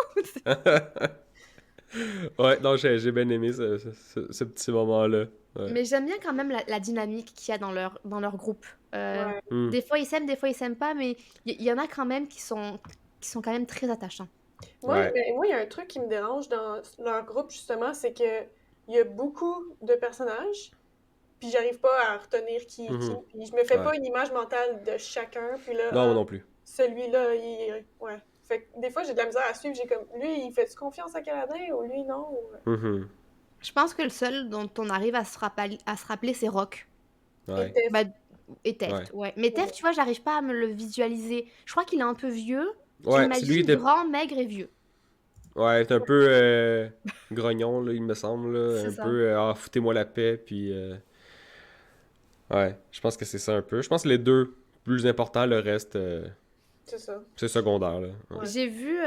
Ouais, non, j'ai bien aimé ce petit moment-là. Ouais. Mais j'aime bien quand même la dynamique qu'il y a dans leur groupe. Des fois ils s'aiment, des fois ils s'aiment pas, mais il y en a quand même qui sont quand même très attachants. Moi, il y a un truc qui me dérange dans leur groupe, justement, c'est que il y a beaucoup de personnages, puis j'arrive pas à retenir qui est qui. Puis je me fais pas une image mentale de chacun, puis là... Non, non plus. Celui-là, ouais. Fait que des fois, j'ai de la misère à suivre. J'ai comme, lui, il fait-tu confiance à Kaladin ou lui, non? Je pense que le seul dont on arrive à se rappeler, c'est Rock. Ouais. Et Teft, ouais. Mais Teft, tu vois, j'arrive pas à me le visualiser. Je crois qu'il est un peu vieux. Ouais, j'imagine grand, maigre et vieux. Ouais, c'est un peu grognon, là, il me semble. Là. C'est un ça. peu, foutez-moi la paix, puis... Ouais, je pense que c'est ça un peu. Je pense que les deux plus importants, le reste... C'est ça. C'est secondaire, là. Ouais. J'ai vu,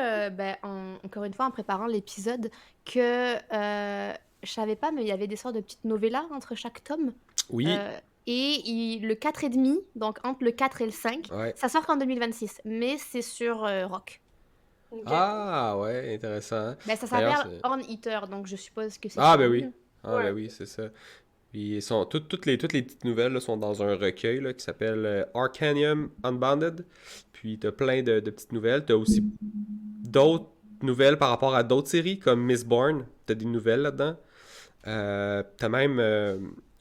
encore une fois, en préparant l'épisode, que je savais pas, mais il y avait des sortes de petites novellas entre chaque tome. Oui, Le 4 et demi, donc entre le 4 et le 5, ouais. ça sort qu'en 2026, mais c'est sur Rock. Ok. Ah, ouais, intéressant. Ben, ça D'ailleurs, s'appelle On Eater, donc je suppose que c'est Ah, ben Shaman. oui. Ah, ben Ouais. oui, c'est ça. Puis toutes les petites nouvelles là, sont dans un recueil là, qui s'appelle Arcanium Unbounded. Puis t'as plein de petites nouvelles. T'as aussi d'autres nouvelles par rapport à d'autres séries, comme Miss Bourne. T'as des nouvelles là-dedans. T'as même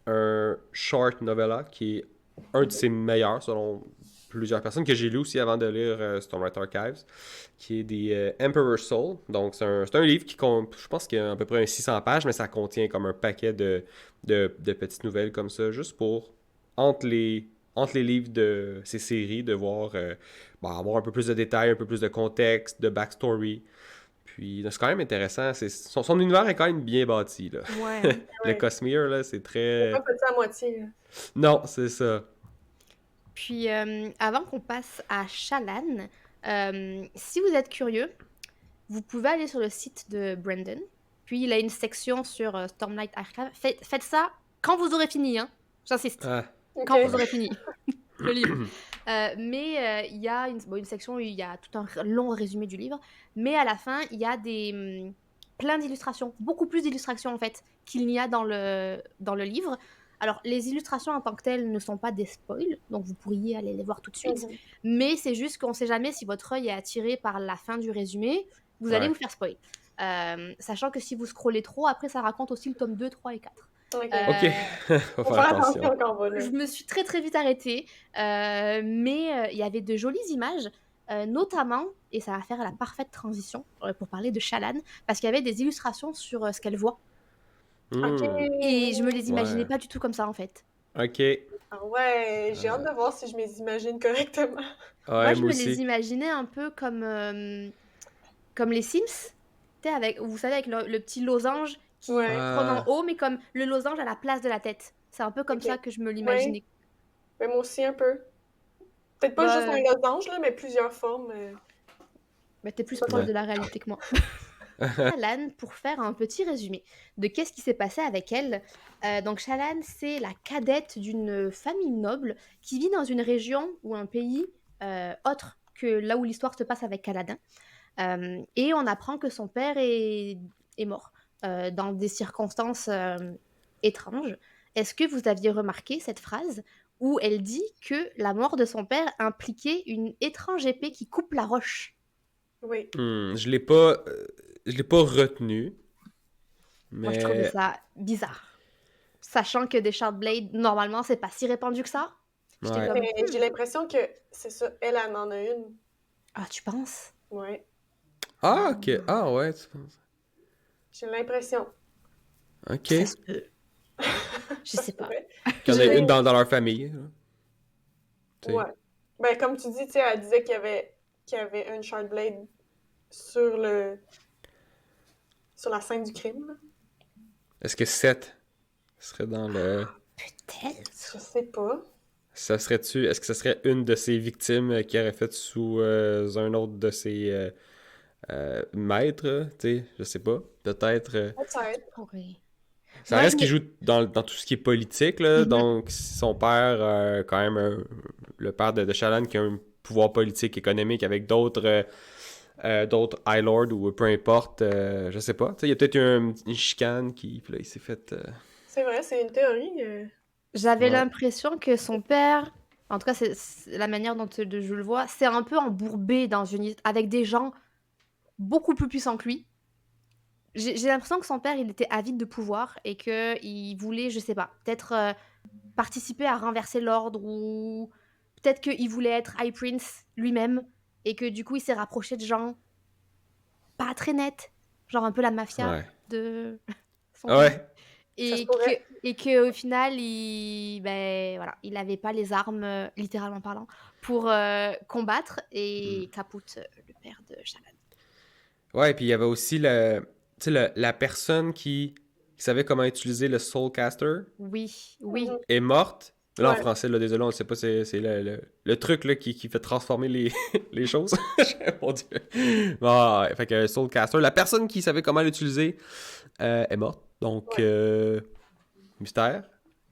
un short novella qui est un de ses meilleurs, selon plusieurs personnes, que j'ai lu aussi avant de lire Stormlight Archives, qui est des Emperor's Soul. Donc, c'est un livre qui compte, je pense qu'il y a à peu près 600 pages, mais ça contient comme un paquet de petites nouvelles comme ça, juste pour, entre les livres de ces séries, de voir, avoir un peu plus de détails, un peu plus de contexte, de backstory. Puis, c'est quand même intéressant. Son univers est quand même bien bâti, là. Ouais, hein. Le Ouais. Cosmere, là, c'est J'ai très... pas fait ça à moitié, là. Non, c'est ça. Puis, avant qu'on passe à Shalan, si vous êtes curieux, vous pouvez aller sur le site de Brandon. Puis, il a une section sur Stormlight Archive. Faites ça quand vous aurez fini, hein. J'insiste. Ah, Ok. Quand vous aurez fini le livre. Il y a une section où il y a tout un long résumé du livre. Mais à la fin, il y a plein d'illustrations. Beaucoup plus d'illustrations, en fait, qu'il n'y a dans le livre. Alors, les illustrations en tant que telles ne sont pas des spoils, donc vous pourriez aller les voir tout de suite. Mhm. Mais c'est juste qu'on ne sait jamais si votre œil est attiré par la fin du résumé, vous allez ouais. vous faire spoil. Sachant que si vous scrollez trop, après ça raconte aussi le tome 2, 3 et 4. Ok. Ok, faut Faut faire faire attention. attention quand on va là. Je me suis très très vite arrêtée, mais il y avait de jolies images, notamment, et ça va faire la parfaite transition pour parler de Shalan, parce qu'il y avait des illustrations sur ce qu'elle voit. Ok. Et je me les imaginais Ouais. pas du tout comme ça en fait. Ok. Ah ouais, j'ai hâte de voir si je me les imagine correctement. Moi, Ouais, je moi me les aussi. imaginais un peu comme les Sims, tu sais, vous savez, avec le petit losange qui Ouais. trône en Ah, haut, mais comme le losange à la place de la tête. C'est un peu comme Ok. ça que je me Ouais. l'imaginais. Mais moi aussi un peu. Peut-être pas juste Bah, un losange, là, mais plusieurs formes. t'es plus Pas proche ouais. de la réalité que moi. Shalan, pour faire un petit résumé de qu'est-ce qui s'est passé avec elle. Donc Shalan, c'est la cadette d'une famille noble qui vit dans une région ou un pays autre que là où l'histoire se passe avec Kaladin. Et on apprend que son père est mort dans des circonstances étranges. Est-ce que vous aviez remarqué cette phrase où elle dit que la mort de son père impliquait une étrange épée qui coupe la roche? Oui. Je l'ai pas retenu, Moi, je trouvais mais ça bizarre. Sachant que des Shardblade, normalement, c'est pas si répandu que ça. J'étais ouais. comme, Mais j'ai l'impression que c'est ça, elle en a une. ah, tu penses? Ouais. Ah, ok. Ah, ouais, tu penses. J'ai l'impression. Ok. Ça se peut. Je sais pas. Ouais. Qu'il y en a Je- une dans leur famille, là. Tu sais. Ouais. Ben, comme tu dis, tu sais, elle disait qu'il y avait une Shardblade sur sur la scène du crime, là. Est-ce que Seth serait dans le... Peut-être. Je sais pas. Est-ce que ça serait une de ses victimes qui aurait fait sous un autre de ses maîtres, tu sais, je sais pas. Peut-être. Peut-être. Oui. Ça Moi, reste qu'il joue dans tout ce qui est politique, là. Mhm. Donc, son père, quand même, le père de Shallan, qui a un pouvoir politique, économique avec d'autres High Lord ou peu importe, je sais pas. Tu sais, il y a peut-être eu une chicane puis là, il s'est fait. C'est vrai, c'est une théorie. J'avais Ouais. l'impression que son père, en tout cas, c'est la manière dont je le vois, c'est un peu embourbé avec des gens beaucoup plus puissants que lui. J'ai l'impression que son père, il était avide de pouvoir et qu'il voulait, je sais pas, peut-être participer à renverser l'ordre ou peut-être qu'il voulait être High Prince lui-même et que du coup, il s'est rapproché de gens pas très nets, genre un peu la mafia Ouais. de son Ah pays. ouais. Ça se pourrait. Et que au final, voilà, il avait pas les armes, littéralement parlant, pour combattre et capote le père de Shalan. Ouais, puis il y avait aussi tu sais, la personne qui savait comment utiliser le Soulcaster Oui. Mhm. est morte. Mais là, en Ouais. français, là, désolé, on ne sait pas, c'est le truc là, qui fait transformer les choses. Mon Dieu. Bon, ouais, fait que Soulcaster, la personne qui savait comment l'utiliser est morte. Donc, Ouais. mystère.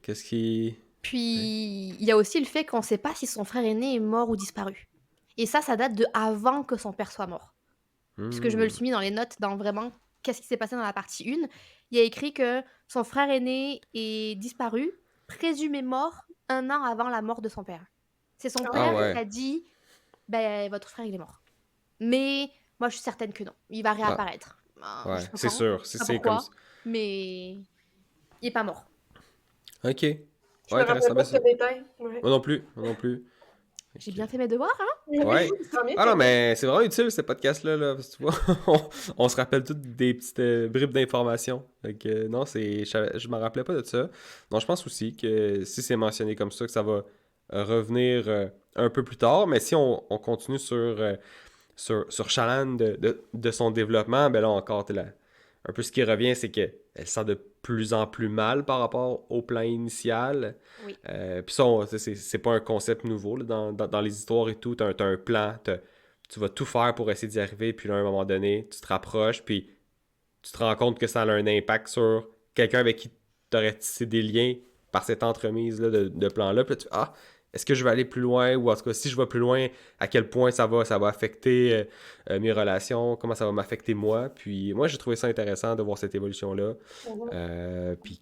Qu'est-ce qui... Ouais. Puis, il y a aussi le fait qu'on ne sait pas si son frère aîné est mort ou disparu. Et ça date de avant que son père soit mort. Puisque je me le Hmm. suis mis dans les notes, dans vraiment qu'est-ce qui s'est passé dans la partie 1. Il y a écrit que son frère aîné est disparu, présumé mort, 1 an avant la mort de son père. C'est son Ah Ah père ouais. qui ouais. a dit, ben, votre frère, il est mort. Mais moi, je suis certaine que non. Il va Ah, réapparaître. Je ouais. sais pas C'est quand, sûr. je sais pas C'est comme pourquoi, ça. mais il est pas mort. Ok. Je Ouais, me rappelle intéressant. pas Ben, de ce détail. Ouais. moi non plus. Moi non plus. J'ai Ok. bien fait mes devoirs, hein? Ouais. Tant mieux, Ah t'es non, bon. mais c'est vraiment utile, ce podcast-là, là, parce que tu vois, on se rappelle toutes des petites bribes d'informations. Fait que, non, je m'en rappelais pas de ça. Donc, je pense aussi que si c'est mentionné comme ça, que ça va revenir un peu plus tard. Mais si on continue sur Shallan de son développement, ben là encore, un peu ce qui revient, c'est qu'elle se sent de plus en plus mal par rapport au plan initial. Oui. Puis ça, c'est pas un concept nouveau là, dans les histoires et tout. T'as un plan, tu vas tout faire pour essayer d'y arriver, puis là, à un moment donné, tu te rapproches, puis tu te rends compte que ça a un impact sur quelqu'un avec qui tu aurais tissé des liens par cette entremise là, de plan-là. Puis là, est-ce que je vais aller plus loin? Ou en tout cas, si je vais plus loin, à quel point ça va affecter mes relations? Comment ça va m'affecter moi? Puis moi, j'ai trouvé ça intéressant de voir cette évolution-là. Mhm. Puis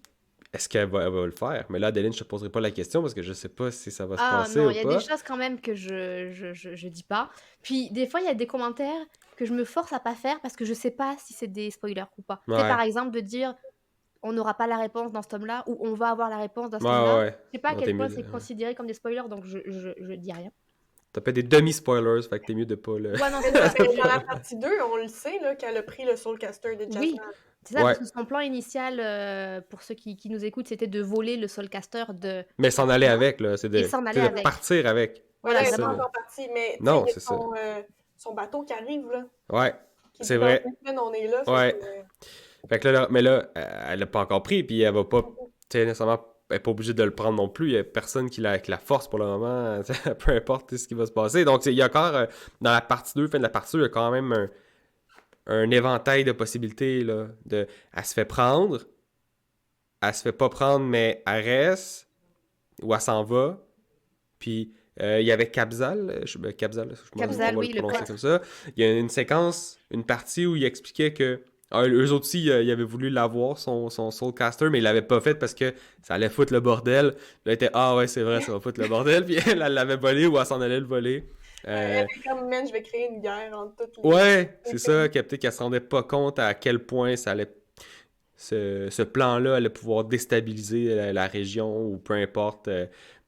est-ce qu'elle va le faire? Mais là, Adeline, je te poserai pas la question parce que je sais pas si ça va se Ah passer non, ou il y a des pas. choses quand même que je dis pas. Puis des fois, il y a des commentaires que je me force à pas faire parce que je sais pas si c'est des spoilers ou pas. Tu sais, par Ouais. exemple, de dire on n'aura pas la réponse dans ce tome-là ou on va avoir la réponse dans ce Ouais, ouais, tome-là. ouais. Je sais pas à Non, t'es quel mieux point de... c'est ouais. considéré comme des spoilers, donc je dis rien. T'as pas des demi-spoilers, fait que t'es mieux de pas le... Ouais, non, c'est ça. Mais dans la partie 2, on le sait là, qu'elle a pris le Soulcaster de Oui, Jasmine. c'est ça, parce Ouais. que son plan initial, pour ceux qui nous écoutent, c'était de voler le Soulcaster de Mais s'en aller Jasna avec, là, c'est et de, s'en c'est aller de avec. partir avec. Mais Voilà, là, C'est elle n'est ça, pas d'abord. là. encore partie. Mais tu sais, il Non, y a c'est ça. son bateau qui arrive, là, Ouais, qui c'est dit dans vrai. 2 semaines, on est là. Fait que, Ouais. Fait que là, mais là, elle l'a pas encore pris, puis elle va pas, tu sais, nécessairement, elle est pas obligée de le prendre non plus. Il y a personne qui la force pour le moment, tu sais, peu importe ce qui va se passer. Donc, il y a encore, dans la partie 2, fin de la partie 2, il y a quand même un éventail de possibilités, là, elle se fait prendre, elle se fait pas prendre, mais elle reste, ou elle s'en va, puis il y avait Kabzal, Kabzal, on Kabzal, va le oui, le prononcer comme prêtre. ça. Il y a une séquence, une partie où il expliquait que eux autres aussi, ils avaient voulu l'avoir, son Soulcaster, mais il l'avait pas fait parce que ça allait foutre le bordel. Là, il était, ah ouais, c'est vrai, ça va foutre le bordel. Puis elle l'avait volé ou elle s'en allait le voler. elle Euh, est comme, man, je vais créer une guerre entre tous ouais, les c'est ça, pays. peut-être qu'elle se rendait pas compte à quel point ça allait ce plan-là allait pouvoir déstabiliser la région ou peu importe.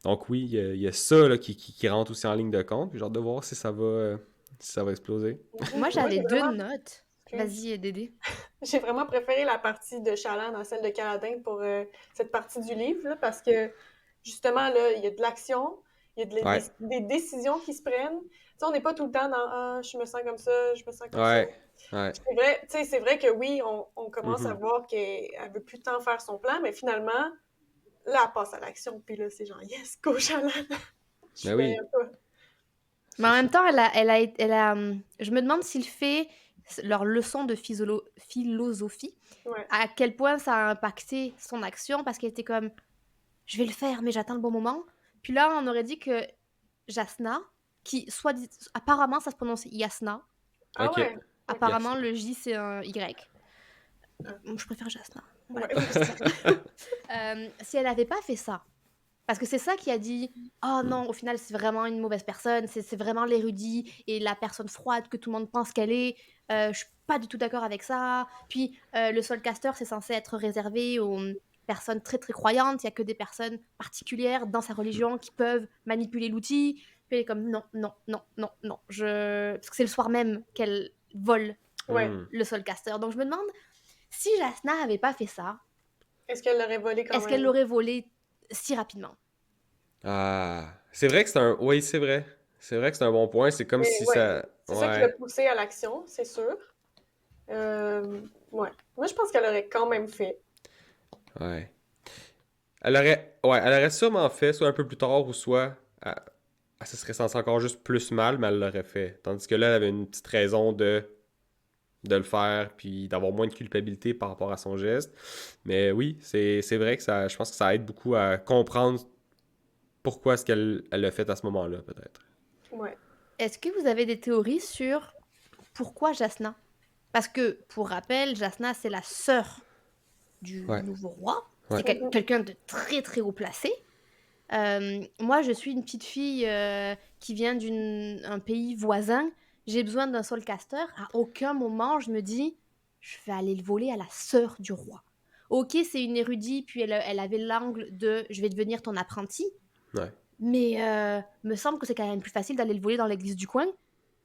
Donc oui, il y a ça là, qui rentre aussi en ligne de compte. Puis j'ai hâte de voir si ça va exploser. Moi, Moi, j'avais j'ai 2 vraiment, notes. excuse, Vas-y, Dédé. j'ai vraiment préféré la partie de Chaland dans celle de Caladin pour cette partie du livre, là, parce que justement, là, il y a de l'action, il y a Ouais, des décisions qui se prennent. Tu sais, on n'est pas tout le temps dans ah, je me sens comme ça, je me sens comme ça. ouais, ouais. C'est vrai, tu sais, c'est vrai que oui, on commence à Mhm. voir qu'elle veut plus tant faire son plan, mais finalement, là, elle passe à l'action, puis là, c'est genre, yes, go, Chaland! Je Ben suis derrière oui, toi. Mais c'est en ça. même temps, je me demande s'il fait leur leçon de philosophie, Ouais. à quel point ça a impacté son action, parce qu'elle était comme, je vais le faire, mais j'attends le bon moment. Puis là, on aurait dit que Jasna, apparemment ça se prononce Yasna, Ah Ok, ouais, ok. yes. apparemment le J c'est un Y. Ah, Je préfère Jasna. Voilà. ouais, moi aussi. Si elle avait pas fait ça, parce que c'est ça qui a dit oh Hmm. non, au final, c'est vraiment une mauvaise personne, c'est vraiment l'érudit et la personne froide que tout le monde pense qu'elle est. Je suis pas du tout d'accord avec ça. Puis le Soulcaster, c'est censé être réservé aux personnes très très croyantes. Il y a que des personnes particulières dans sa religion qui peuvent manipuler l'outil. Puis elle est comme non, non, non, non, non. Parce que c'est le soir même qu'elle vole Ouais. Hmm. le Soulcaster. Donc je me demande si Jasna avait pas fait ça, Est-ce qu'elle l'aurait volé quand est-ce qu'elle même? l'aurait volé si rapidement? Ah, c'est vrai que c'est un... Oui, c'est vrai. C'est vrai que c'est un bon point. C'est comme Mais si ouais, ça... c'est ça qui l'a Ouais, poussé à l'action, c'est sûr. Ouais. Moi, je pense qu'elle aurait quand même fait. ouais. Elle aurait sûrement fait, soit un peu plus tard, ou soit elle se serait sentie encore juste plus mal, mais elle l'aurait fait. Tandis que là, elle avait une petite raison de de le faire, puis d'avoir moins de culpabilité par rapport à son geste. Mais oui, c'est vrai que je pense que ça aide beaucoup à comprendre pourquoi est-ce qu'elle elle l'a fait à ce moment-là, peut-être. Ouais. Est-ce que vous avez des théories sur pourquoi Jasna? Parce que, pour rappel, Jasna, c'est la sœur du Ouais, nouveau roi. ouais. C'est quelqu'un de très très haut placé. Moi, je suis une petite fille qui vient d'un pays voisin. J'ai besoin d'un soulcaster. À aucun moment, je me dis, je vais aller le voler à la sœur du roi. Ok, c'est une érudite, puis elle avait l'angle de, je vais devenir ton apprenti. Ouais. Mais me semble que c'est quand même plus facile d'aller le voler dans l'église du coin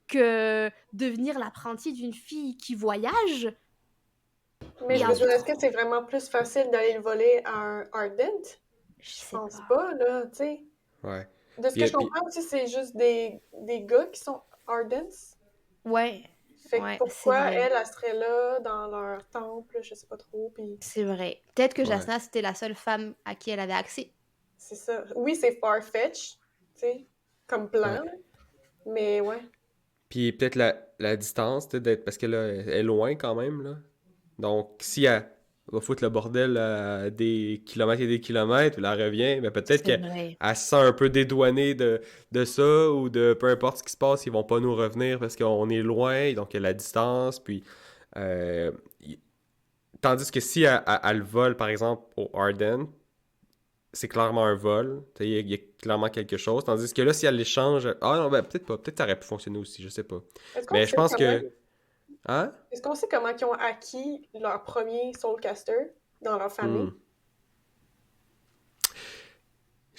que devenir l'apprenti d'une fille qui voyage. Mais Et je veux dire, ensuite, est-ce que c'est vraiment plus facile d'aller le voler à un Ardent? je Je sais pense pas. pas, là, tu sais. Ouais. De ce que Puis, je comprends aussi, c'est juste des gars qui sont Ardents. Ouais, Fait que ouais, c'est pourquoi vrai. elle serait là dans leur temple, je sais pas trop, puis C'est vrai. Peut-être que ouais. Jasna, c'était la seule femme à qui elle avait accès. c'est ça. Oui, c'est far-fetched, tu sais, comme plan, Ouais. là, mais ouais. Puis peut-être la distance, tu sais, d'être, parce que là, elle est loin quand même, là. Donc, si elle va foutre le bordel à des kilomètres et des kilomètres, puis elle revient, mais peut-être C'est qu'elle vrai. elle se sent un peu dédouanée de ça, ou de peu importe ce qui se passe, ils vont pas nous revenir parce qu'on est loin, donc il y a la distance, puis... euh, y- tandis que si elle vole, par exemple, au Arden, c'est clairement un vol, tu sais, il y a clairement quelque chose, tandis que là, si elle l'échange... Ah non, ben peut-être pas, peut-être que ça aurait pu fonctionner aussi, je sais pas. Est-ce qu'on Mais je sait pense comment que... Hein? est-ce qu'on sait comment ils ont acquis leur premier Soulcaster dans leur famille? Hmm.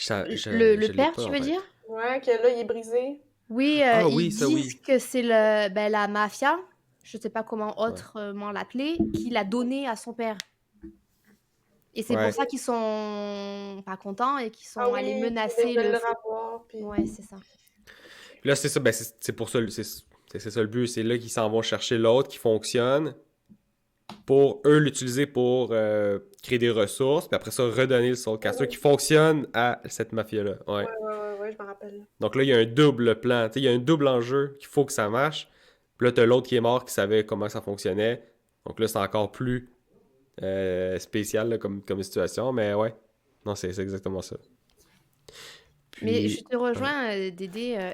Le Je l'ai père, pas tu en veux dire? tête. Ouais, que là, il est brisé. Oui, Ah ils oui, ça disent oui. que c'est la mafia, je sais pas comment Ouais. autrement l'appeler, qui l'a donné à son père. Et c'est pour Ouais. ça qu'ils sont pas contents et qu'ils Ah sont allés oui, puis ils menacer veulent le... le revoir, puis... Ouais, c'est ça. Puis là, c'est ça, ben c'est pour ça, c'est ça le but. C'est là qu'ils s'en vont chercher l'autre qui fonctionne pour eux l'utiliser pour créer des ressources, puis après ça, redonner le Soulcaster qui Mhm. fonctionne à cette mafia-là. Ouais. Ouais, je me rappelle. Donc là, il y a un double plan. Tu sais, il y a un double enjeu qu'il faut que ça marche. Puis là, t'as l'autre qui est mort qui savait comment ça fonctionnait. Donc là, c'est encore plus spécial là, comme situation. Mais ouais. Non, c'est exactement ça. Mais je Puis, te ouais. rejoins, Dédé.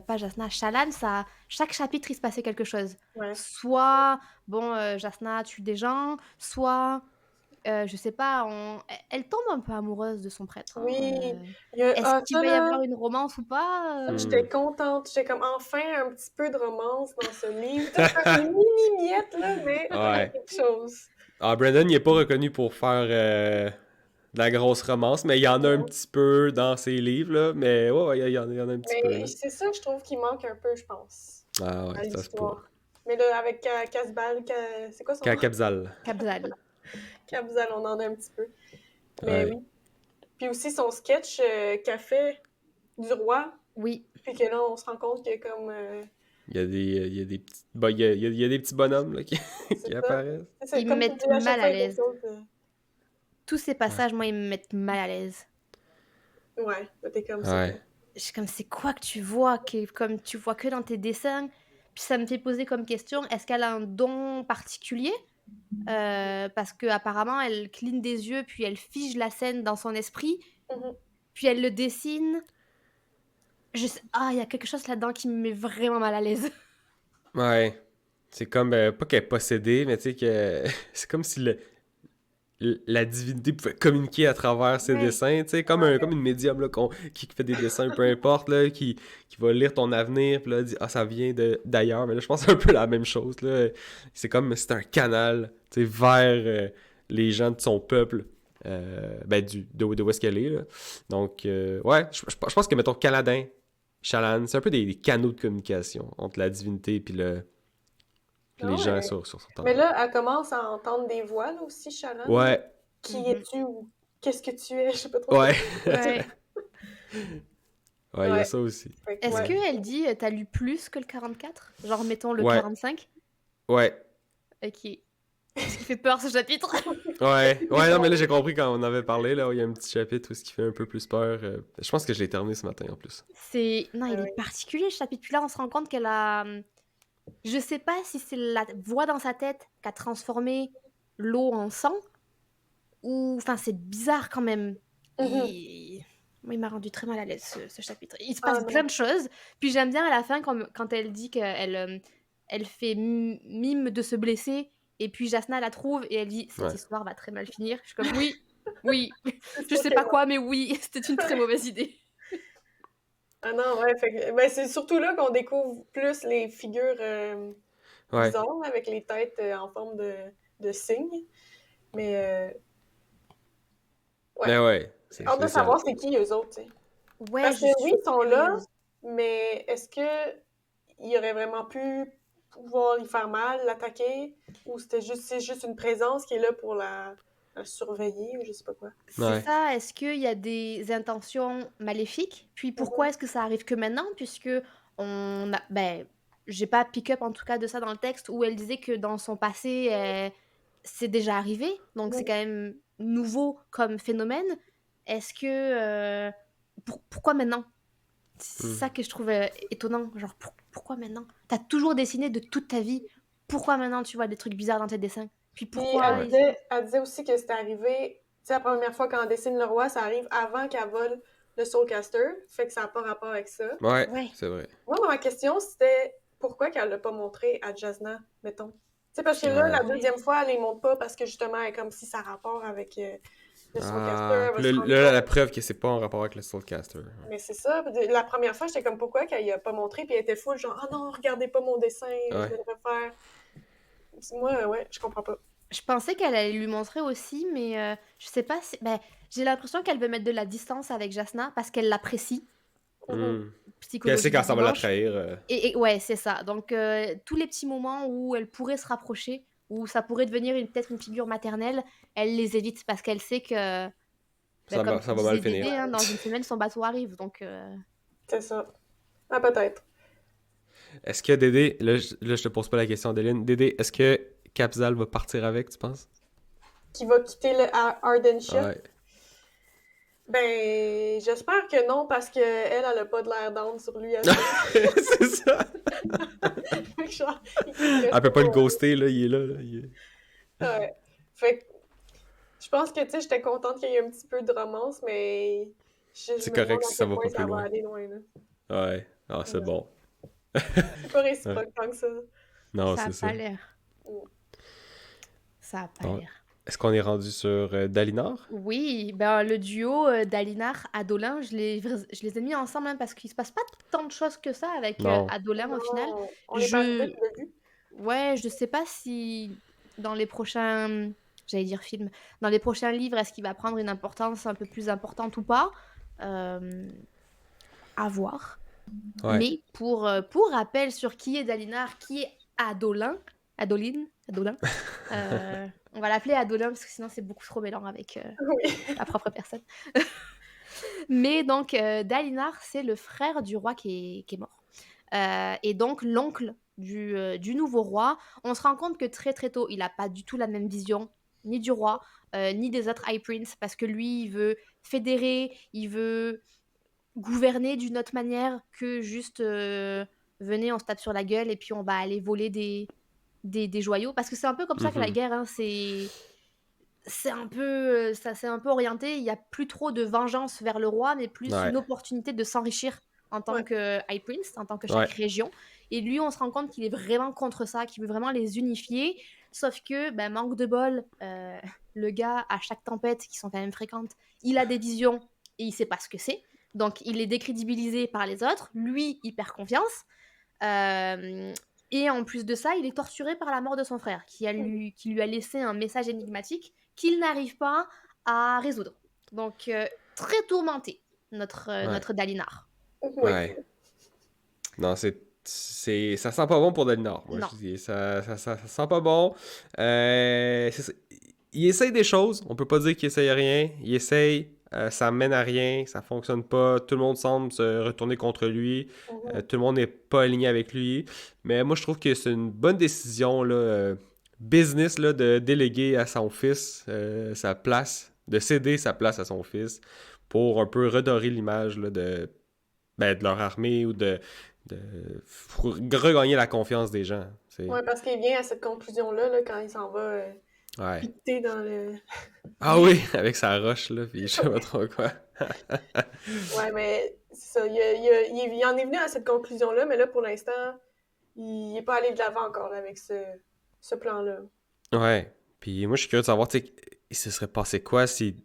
Pas Jasna, Shallan, ça, chaque chapitre, il se passait quelque chose. Ouais. Soit, bon, Jasna tue des gens, soit, je sais pas, elle tombe un peu amoureuse de son prêtre. Hein, Oui, il y a... est-ce Ah, qu'il ça, va y là, avoir une romance ou pas? ça, Hmm. j'étais contente. J'étais comme, enfin, un petit peu de romance dans ce livre. Peut-être une mini-miette, là, mais Ouais. quelque chose. Ah, Brandon, il est pas reconnu pour faire de la grosse romance, mais il y en a un Non. petit peu dans ses livres, là. Mais ouais, ouais, il y en a un petit peu, Mais là. c'est ça, je trouve qu'il manque un peu, je pense, Ah ouais, à ça se pourrait. l'histoire. Mais là, avec Casbal, c'est quoi son nom? Capzal. Kabzal. Cabzal, on en a un petit peu. Mais Ouais. oui. Puis aussi son sketch qu'a fait du roi, Oui, puis que là, on se rend compte que comme... Il y a des petits, il y a des petits bonhommes, là, qui, c'est qui ça. apparaissent. C'est ils me comme tu dis, mettent à chaque mal fois, à il y a quelque l'aise. chose Tous ces Ouais. passages, moi, ils me mettent mal à l'aise. Ouais, bah, t'es comme c'est quoi. Ouais. Je suis comme, c'est quoi que tu vois, comme tu vois que dans tes dessins? Puis ça me fait poser comme question, est-ce qu'elle a un don particulier? Parce que apparemment elle cligne des yeux, puis elle fige la scène dans son esprit, Mhm. puis elle le dessine. Ah, il y a quelque chose là-dedans qui me met vraiment mal à l'aise. Ouais. C'est comme, pas qu'elle est possédée, mais tu sais que c'est comme si la divinité pouvait communiquer à travers ses Ouais. dessins, tu sais, comme une médium là, qui fait des dessins, peu importe, là, qui va lire ton avenir, puis là, dit, ah, ça vient d'ailleurs, mais là, je pense que c'est un peu la même chose, là. C'est comme si c'était un canal, tu sais, vers les gens de son peuple, ben, de où est-ce qu'elle est, là. Donc, ouais, je pense que, mettons, Caladin, Shallan, c'est un peu des canaux de communication entre la divinité puis Ah les gens ouais. sur son Mais terre. là, elle commence à entendre des voix, là, aussi, Shannon. Là. Ouais, Qui Mhm. es-tu ou qu'est-ce que tu es? Je sais pas trop ouais, comment dire. Ouais. ouais, il y a Ouais. ça aussi. Fait que, Est-ce ouais. qu'elle dit, t'as lu plus que le 44? Genre, mettons le Ouais, 45? ouais, Ok. Ce qui fait peur, ce chapitre. ouais, non, mais là j'ai compris quand on avait parlé, là, il y a un petit chapitre où ce qui fait un peu plus peur. Je pense que je l'ai terminé ce matin en plus. Non, Ah il est oui. particulier, ce chapitre. Puis là, on se rend compte qu'elle a... Je sais pas si c'est la voix dans sa tête qui a transformé l'eau en sang ou enfin, c'est bizarre quand même. Mhm. Et moi, il m'a rendu très mal à l'aise ce chapitre. Il se Ah passe plein non. de choses, puis j'aime bien à la fin quand elle dit qu'elle, elle fait mime de se blesser et puis Jasna la trouve et elle dit: «Cette Ouais. histoire va très mal finir». Je suis comme: «Oui, oui, C'est je sûr sais que pas non. quoi, mais oui, c'était une très mauvaise idée». Ah non, ouais, fait que, ben, c'est surtout là qu'on découvre plus les figures Ouais. bizarres, là, avec les têtes en forme de cygnes. Mais ouais, Mais ouais, j'ai c'est hâte de spécial. savoir c'est qui eux autres, tu sais. Ouais, Parce je que oui, suis ils sont là, curieuse. mais est-ce que il aurait vraiment pu pouvoir y faire mal, l'attaquer, ou c'est juste une présence qui est là pour la surveiller, ou je sais pas quoi. C'est Ouais. ça, est-ce qu'il y a des intentions maléfiques? Puis pourquoi Mhm. est-ce que ça arrive que maintenant? Puisque on a ben, j'ai pas pick-up en tout cas de ça dans le texte où elle disait que dans son passé, c'est déjà arrivé, donc c'est Oui. quand même nouveau comme phénomène. Est-ce que, pourquoi maintenant? C'est Hmm. ça que je trouve, étonnant, genre pourquoi maintenant? T'as toujours dessiné de toute ta vie, pourquoi maintenant tu vois des trucs bizarres dans tes dessins? Puis Puis pourquoi elle disait aussi que c'était arrivé, tu sais, la première fois quand on dessine le roi, ça arrive avant qu'elle vole le Soulcaster, fait que ça n'a pas rapport avec ça. Ouais, ouais, c'est vrai. Moi, ma question, c'était pourquoi qu'elle l'a pas montré à Jasna, mettons. Tu sais, parce que là, Ouais. la ouais. deuxième fois, elle les montre pas parce que justement, elle est comme si ça a rapport avec le Soulcaster, Ah, elle va puis se rendre là, la compte. preuve que c'est pas en rapport avec le Soulcaster. Mais c'est ça. La première fois, j'étais comme pourquoi qu'elle y a pas montré, puis elle était full, genre, ah non, regardez pas mon dessin, je Ouais. vais le refaire. Moi, ouais, je comprends pas. Je pensais qu'elle allait lui montrer aussi, mais je sais pas si. Ben, j'ai l'impression qu'elle veut mettre de la distance avec Jasna parce qu'elle l'apprécie Mhm. Hmm. Puis elle sait quand ça va la psychologiquement. trahir. Et ouais, c'est ça. Donc, tous les petits moments où elle pourrait se rapprocher, où ça pourrait devenir peut-être une figure maternelle, elle les évite parce qu'elle sait que, ben, comme tu Ça va mal disais, Dédé, finir. hein, dans une semaine, son bateau arrive. Donc, C'est ça. Ah, peut-être. Est-ce que Dédé, là, je te pose pas la question, Déline. Dédé, est-ce que Capzal va partir avec, tu penses? Qui va quitter le Ardenship? Ouais. Ben, j'espère que non, parce qu'elle a pas de l'air down sur lui assez. C'est ça. Fait que genre, il quitterait Elle pas. peut pas le ghoster, là, il est là. Là, Ouais. Fait que je pense que, tu sais, j'étais contente qu'il y ait un petit peu de romance, mais je C'est me demande correct à si ça quel va point pas plus ça va loin. aller loin, là. Ouais. Ah, c'est Ouais. bon. C'est pas Ouais. réciproque tant que ça. Non, ça a c'est ça. pas l'air. Mm. Ça a pas Bon. l'air. Est-ce qu'on est rendu sur Dalinar? Oui, ben, le duo Dalinar-Adolin, je les ai mis ensemble hein, parce qu'il se passe pas tant de choses que ça avec Non. Adolin au final. Non, on les bat vite Je, de vue. ouais, je sais pas si dans les prochains, j'allais dire films, dans les prochains livres, est-ce qu'il va prendre une importance un peu plus importante ou pas? Euh, à voir. Ouais. Mais pour rappel sur qui est Dalinar, qui est Adolin, Adolin, on va l'appeler Adolin parce que sinon c'est beaucoup trop mêlant avec Oui. ma propre personne. Mais donc, Dalinar, c'est le frère du roi qui est mort. Et donc, l'oncle du nouveau roi. On se rend compte que très très tôt, il n'a pas du tout la même vision, ni du roi, ni des autres High Prince, parce que lui, il veut fédérer, il veut gouverner d'une autre manière que juste venez, on se tape sur la gueule et puis on va aller voler des joyaux. Parce que c'est un peu comme ça que la Mhm. guerre, hein, c'est un peu, ça s'est un peu orienté. Il y a plus trop de vengeance vers le roi, mais plus Ouais. une opportunité de s'enrichir en tant Ouais. que High Prince, en tant que chaque Ouais. région. Et lui, on se rend compte qu'il est vraiment contre ça, qu'il veut vraiment les unifier. Sauf que, ben, manque de bol, le gars, à chaque tempête, qui sont quand même fréquentes, il a des visions et il sait pas ce que c'est. Donc, il est décrédibilisé par les autres. Lui, il perd confiance. Euh, et en plus de ça, il est torturé par la mort de son frère, qui lui a laissé un message énigmatique qu'il n'arrive pas à résoudre. Donc, très tourmenté, Ouais. notre Dalinar. Oui. Ouais. Non, ça sent pas bon pour Dalinar. Moi, Non. je dis, ça sent pas bon. C'est ça. Il essaye des choses. On peut pas dire qu'il essaye rien. Il essaye. Ça mène à rien. Ça fonctionne pas. Tout le monde semble se retourner contre lui. Mhm. Tout le monde n'est pas aligné avec lui. Mais moi, je trouve que c'est une bonne décision là, business là, de déléguer à son fils sa place, de céder sa place à son fils pour un peu redorer l'image là, de leur armée ou Pour regagner la confiance des gens. Ouais, parce qu'il vient à cette conclusion-là là, quand il s'en va Ouais. piqueter dans le... Ah oui, avec sa roche, là, puis je sais pas trop quoi. Ouais, mais c'est ça. Il en est venu à cette conclusion-là, mais là, pour l'instant, il est pas allé de l'avant encore là, avec ce plan-là. Ouais. Puis moi, je suis curieux de savoir, tu sais, il se serait passé quoi si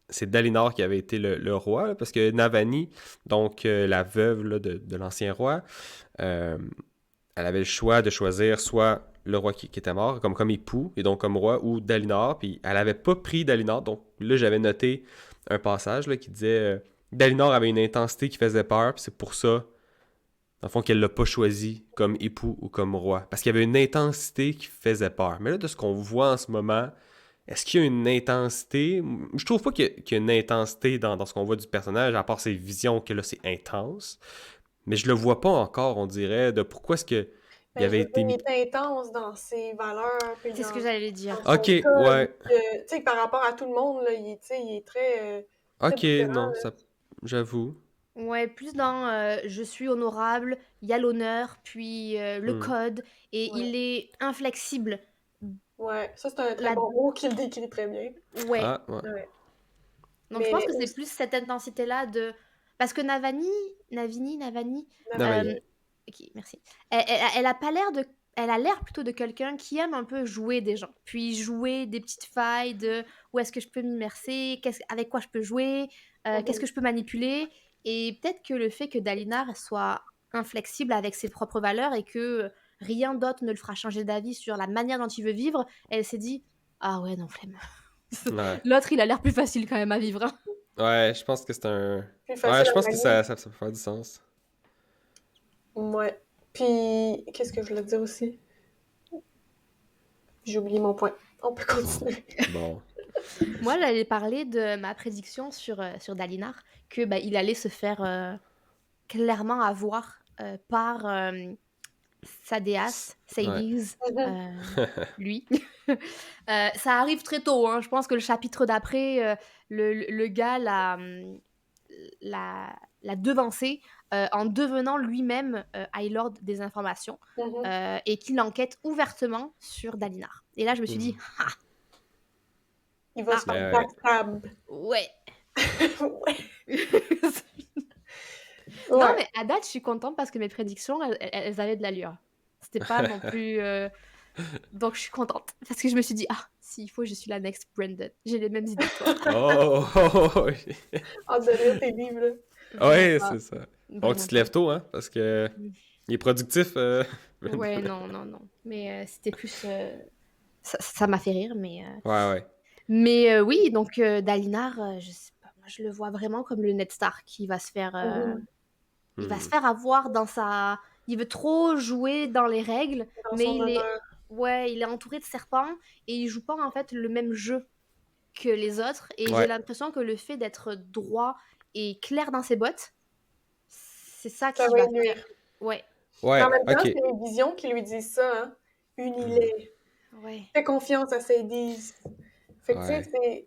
c'est Dalinar qui avait été le roi, là, parce que Navani, donc la veuve là, de l'ancien roi, euh, elle avait le choix de choisir soit le roi qui était mort, comme époux, et donc comme roi, ou Dalinar, puis elle avait pas pris Dalinar, donc là, j'avais noté un passage là, qui disait Dalinar avait une intensité qui faisait peur, puis c'est pour ça, dans le fond, qu'elle l'a pas choisi comme époux ou comme roi, parce qu'il y avait une intensité qui faisait peur. Mais là, de ce qu'on voit en ce moment, est-ce qu'il y a une intensité? Je trouve pas qu'il y a une intensité dans ce qu'on voit du personnage, à part ses visions, que là, c'est intense. Mais je le vois pas encore, on dirait, de pourquoi est-ce que il Ben, je avait veux dire, été il mis. est intense dans ses valeurs, puis C'est ce que dans j'allais dire. son Ok, code. ouais. Tu sais, par rapport à tout le monde, là, tu sais, il est très Ok, différent. non, ça. J'avoue. Ouais, plus dans je suis honorable, il y a l'honneur, puis le Hmm. code, et Ouais. il est inflexible. Ouais, ça, c'est un très La... bon mot qui le décrit très bien. Ouais. Ah, ouais. Ouais. Donc je pense Mais que c'est aussi, plus cette intensité-là de... Parce que Navani, Navani. Navani, ok, merci. Elle a pas l'air de... Elle a l'air plutôt de quelqu'un qui aime un peu jouer des gens. Puis jouer des petites failles de où est-ce que je peux m'immerser, avec quoi je peux jouer, qu'est-ce que je peux manipuler. Et peut-être que le fait que Dalinar soit inflexible avec ses propres valeurs et que rien d'autre ne le fera changer d'avis sur la manière dont il veut vivre, elle s'est dit, ah ouais, non, flemme. Ouais. L'autre, il a l'air plus facile quand même à vivre, hein. Ouais, je pense que c'est un. plus Ouais, facile je à pense que manier. ça peut faire du sens. Ouais. Puis, qu'est-ce que je voulais dire aussi? J'ai oublié mon point. On peut continuer. Bon. Moi, j'allais parler de ma prédiction sur Dalinar, que bah, il allait se faire clairement avoir par sa déesse, Ouais. Sadie's, lui. Ça arrive très tôt, hein. Je pense que le chapitre d'après, le gars l'a devancé en devenant lui-même High Lord des informations Mhm. et qu'il enquête ouvertement sur Dalinar. Et là, je me suis dit, Hmm. Il va ah, se faire Ouais. backstab. ouais. Ouais. Non, Ouais. mais à date, je suis contente parce que mes prédictions, elles avaient de l'allure. C'était pas non plus. Donc, je suis contente. Parce que je me suis dit, ah, s'il faut, je suis la next Brandon. J'ai les mêmes idées que toi. Oh, oh, oh, oui. Hâte de lire tes livres, là. Vraiment Ouais, pas. c'est ça. Bon, tu Vraiment te pas. lèves tôt, hein, parce que Mm. il est productif. Ouais, non, non, non. Mais c'était plus. Ça m'a fait rire, mais. Ouais, ouais. Oui, donc Dalinar, je sais pas. Moi, je le vois vraiment comme le Ned Stark qui va se faire. Mhm. Il va se Hmm. faire avoir dans sa... Il veut trop jouer dans les règles, Dans mais son honneur. Ouais, il est entouré de serpents et il joue pas en fait le même jeu que les autres. Et j'ai Ouais. l'impression que le fait d'être droit et clair dans ses bottes, c'est ça Ça qui va va y faire... nuire. Ouais, Mais en Ouais, même temps, ok. c'est les visions qui lui disent ça, hein. Hmm. Unis-les. ouais. Fais confiance à Sadie. Fait que, tu sais, Ouais,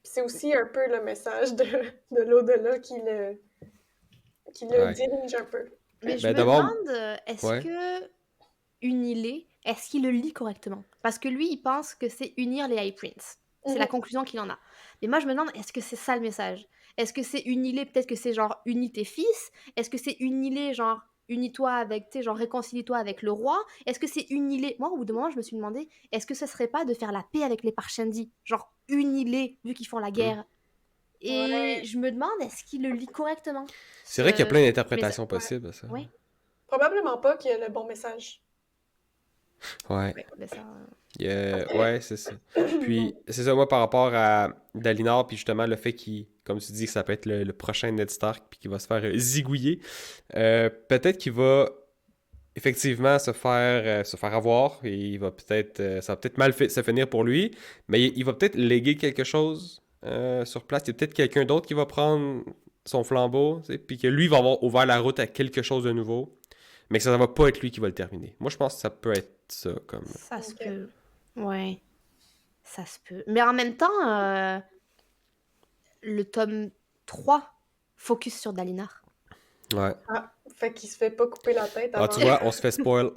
c'est aussi un peu le message de l'au-delà qui le ouais. dirige un peu. Mais je Ben me d'abord, demande, est-ce ouais. que Unilé, est-ce qu'il le lit correctement? Parce que lui, il pense que c'est unir les High Prince. C'est la Mhm. conclusion qu'il en a. Mais moi, je me demande, est-ce que c'est ça le message? Est-ce que c'est unilé, peut-être que c'est genre unis tes fils? Est-ce que c'est unilé, genre unis-toi avec, tu sais, genre réconcilie-toi avec le roi? Est-ce que c'est unilé? Moi, au bout d'un moment, je me suis demandé, est-ce que ce serait pas de faire la paix avec les Parshendi? Genre unilé, vu qu'ils font la Hmm. guerre. Et Ouais. je me demande, est-ce qu'il le lit correctement? C'est vrai qu'il y a plein Ce message. d'interprétations Ouais. possibles à ça. Ouais, Probablement pas qu'il y a le bon message. Ouais. ouais, ben ça. Après, Ouais, c'est ça. Puis, c'est ça, moi, par rapport à Dalinar, puis justement, le fait qu'il, comme tu dis, que ça peut être le prochain Ned Stark, puis qu'il va se faire zigouiller, peut-être qu'il va effectivement se faire avoir, et il va peut-être, ça va peut-être se finir pour lui, mais il va peut-être léguer quelque chose sur place. Il y a peut-être quelqu'un d'autre qui va prendre son flambeau, tu sais, puis que lui va avoir ouvert la route à quelque chose de nouveau, mais que ça va pas être lui qui va le terminer. Moi, je pense que ça peut être ça, comme... Ça se ok. peut. Ouais, ça se peut. Mais en même temps, le tome 3 focus sur Dalinar. Ouais. Ah, Fait qu'il se fait pas couper la tête Ah, avant. tu vois, on se fait spoil.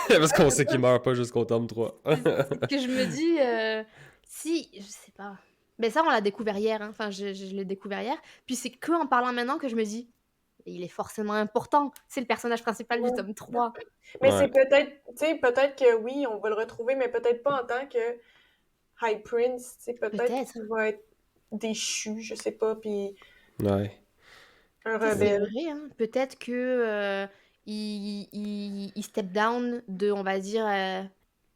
Parce qu'on sait qu'il meurt pas jusqu'au tome 3. C'est que je me dis, si, je sais pas. Mais ça, on l'a découvert hier, hein. Enfin, je l'ai découvert hier. Puis c'est que en parlant maintenant que je me dis, il est forcément important. C'est le personnage principal du Ouais. tome 3. Mais c'est Ouais. peut-être, tu sais, peut-être que oui, on va le retrouver, mais peut-être pas en tant que High Prince. Tu sais, peut-être Peut-être. qu'il va être déchu, je sais pas, puis Ouais. un Tu sais, c'est rebelle. vrai, hein. Peut-être que il step down de, on va dire,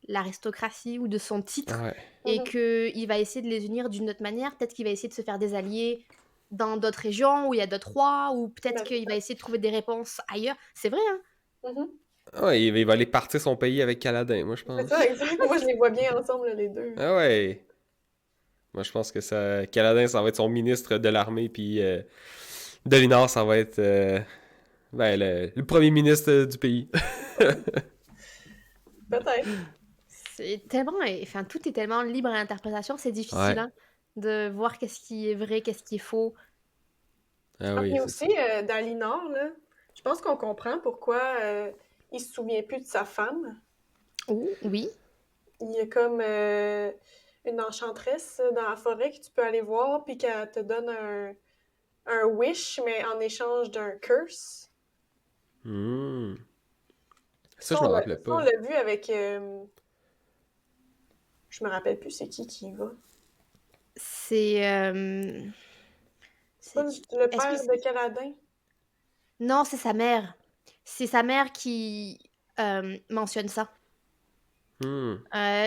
l'aristocratie ou de son titre Ouais. et Mhm. que il va essayer de les unir d'une autre manière. Peut-être qu'il va essayer de se faire des alliés dans d'autres régions où il y a d'autres rois, ou peut-être Ben, qu'il va essayer de trouver des réponses ailleurs. C'est vrai, hein. mhm. Ouais, il va aller partir son pays avec Kaladin, moi, je C'est ça, pense. exact. Moi, je les vois bien ensemble, là, les deux. Ah ouais. Moi, je pense que ça... Kaladin, ça va être son ministre de l'armée, puis Dolinar, ça va être ben, le premier ministre du pays. Peut-être. C'est tellement, enfin, tout est tellement libre à l'interprétation, c'est difficile, Ouais. hein, de voir qu'est-ce qui est vrai, qu'est-ce qui est faux. Ah Ah, oui, puis c'est aussi, ça. Dalinar, là, je pense qu'on comprend pourquoi il se souvient plus de sa femme. Oh, oui. Il y a comme une enchanteresse dans la forêt que tu peux aller voir, puis qu'elle te donne un wish, mais en échange d'un curse. Hmm. Ça, Ça, je on me l'a rappelais ça, on pas. l'a vu avec... je me rappelle plus c'est qui y va. C'est. C'est C'est pas qui? le Est-ce que père de Caladin? Non, c'est sa mère. C'est sa mère qui mentionne ça. Hmm.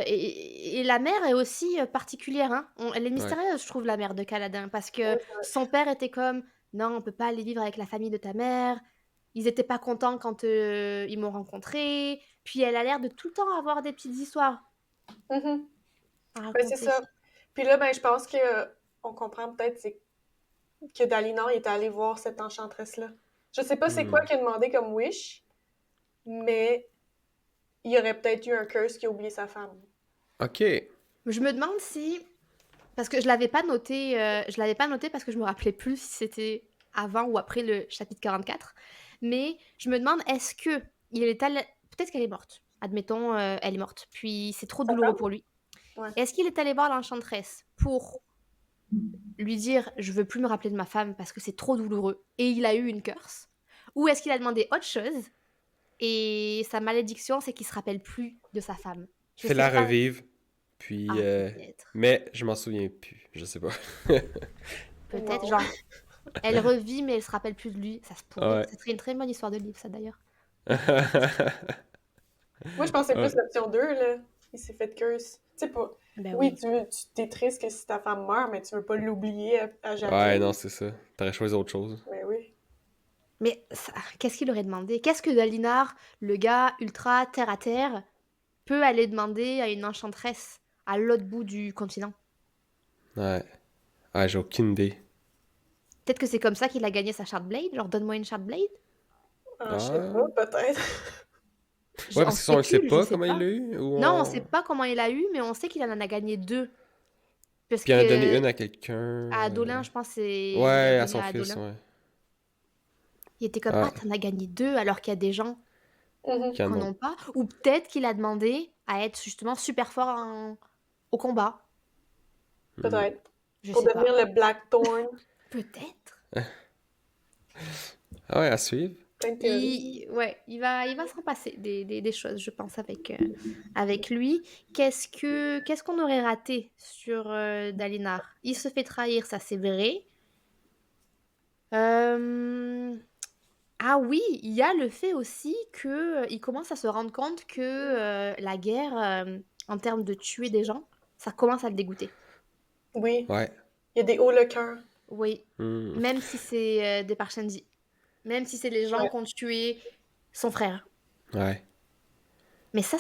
Et la mère est aussi particulière, hein. Elle est Ouais. mystérieuse, je trouve, la mère de Kaladin, parce que Oui, son père était comme, non, on peut pas aller vivre avec la famille de ta mère. Ils étaient pas contents quand ils m'ont rencontré. Puis elle a l'air de tout le temps avoir des petites histoires mhm. à Ben, c'est raconter. ça. Puis là, ben, je pense que on comprend peut-être c'est que Dalinar il est allé voir cette enchanteresse-là. Je sais pas c'est quoi Hmm. qu'il a demandé comme wish, mais il y aurait peut-être eu un curse qui a oublié sa femme. Ok. Je me demande si, parce que je l'avais pas noté, je l'avais pas noté parce que je me rappelais plus si c'était avant ou après le chapitre 44. Mais je me demande, est-ce que il est allé... Peut-être qu'elle est morte. Admettons, elle est morte. Puis c'est trop Sa douloureux femme? pour lui. Ouais. Est-ce qu'il est allé voir l'enchanteresse pour lui dire je veux plus me rappeler de ma femme parce que c'est trop douloureux et il a eu une curse? Ou est-ce qu'il a demandé autre chose et sa malédiction c'est qu'il se rappelle plus de sa femme? Je sais Fais-la pas. revivre. Puis... Ah, peut-être. Mais je m'en souviens plus. Je sais pas. Peut-être, Wow. genre, elle revit, mais elle se rappelle plus de lui. Ça se pourrait. Ouais. Ça serait une très bonne histoire de livre, ça, d'ailleurs. Moi, je pensais plus Ouais. l'option 2 là. Il s'est fait curse. Tu sais pas. Ben Oui, oui. tu t'es triste que si ta femme meurt, mais tu veux pas l'oublier à Ouais, jamais. non, c'est ça. T'aurais choisi autre chose. Mais oui. Mais qu'est-ce qu'il aurait demandé? Qu'est-ce que Dalinar, le gars ultra terre-à-terre, peut aller demander à une enchanteresse à l'autre bout du continent? Ouais. Ouais, j'ai aucune idée. Peut-être que c'est comme ça qu'il a gagné sa Shardblade? Genre, donne-moi une Shardblade? Ah, je sais Ah. pas, peut-être. Ouais, On parce que ça, on le sait spécule, je pas sais comment il pas. l'a eu. Ou Non, on sait on... pas comment il a eu, mais on sait qu'il en a gagné deux. Parce Puis il en a donné que une à quelqu'un. à Adolin, je pense, il a Ouais, à donné son à fils, Adolin. ouais. Il était comme, ah, Ah, t'en as gagné deux, alors qu'il y a des gens Mhm. qui en canon. ont pas. Ou peut-être qu'il a demandé à être justement super fort au combat. Hmm. Peut-être. Je Pour sais pas. devenir le Blackthorn. Peut-être. Ah ouais, à suivre. Plein de théories. Ouais, il va s'en passer des choses, je pense, avec lui. Qu'est-ce qu'on aurait raté sur Dalinar? Il se fait trahir, ça c'est vrai. Euh, Ah oui, il y a le fait aussi que il commence à se rendre compte que la guerre, en termes de tuer des gens, ça commence à le dégoûter. Oui, Ouais. il y a des hauts le cœur. Oui, Hmm. même si c'est des Parshendi, même si c'est les gens Ouais. qui ont tué son frère. Ouais. Mais ça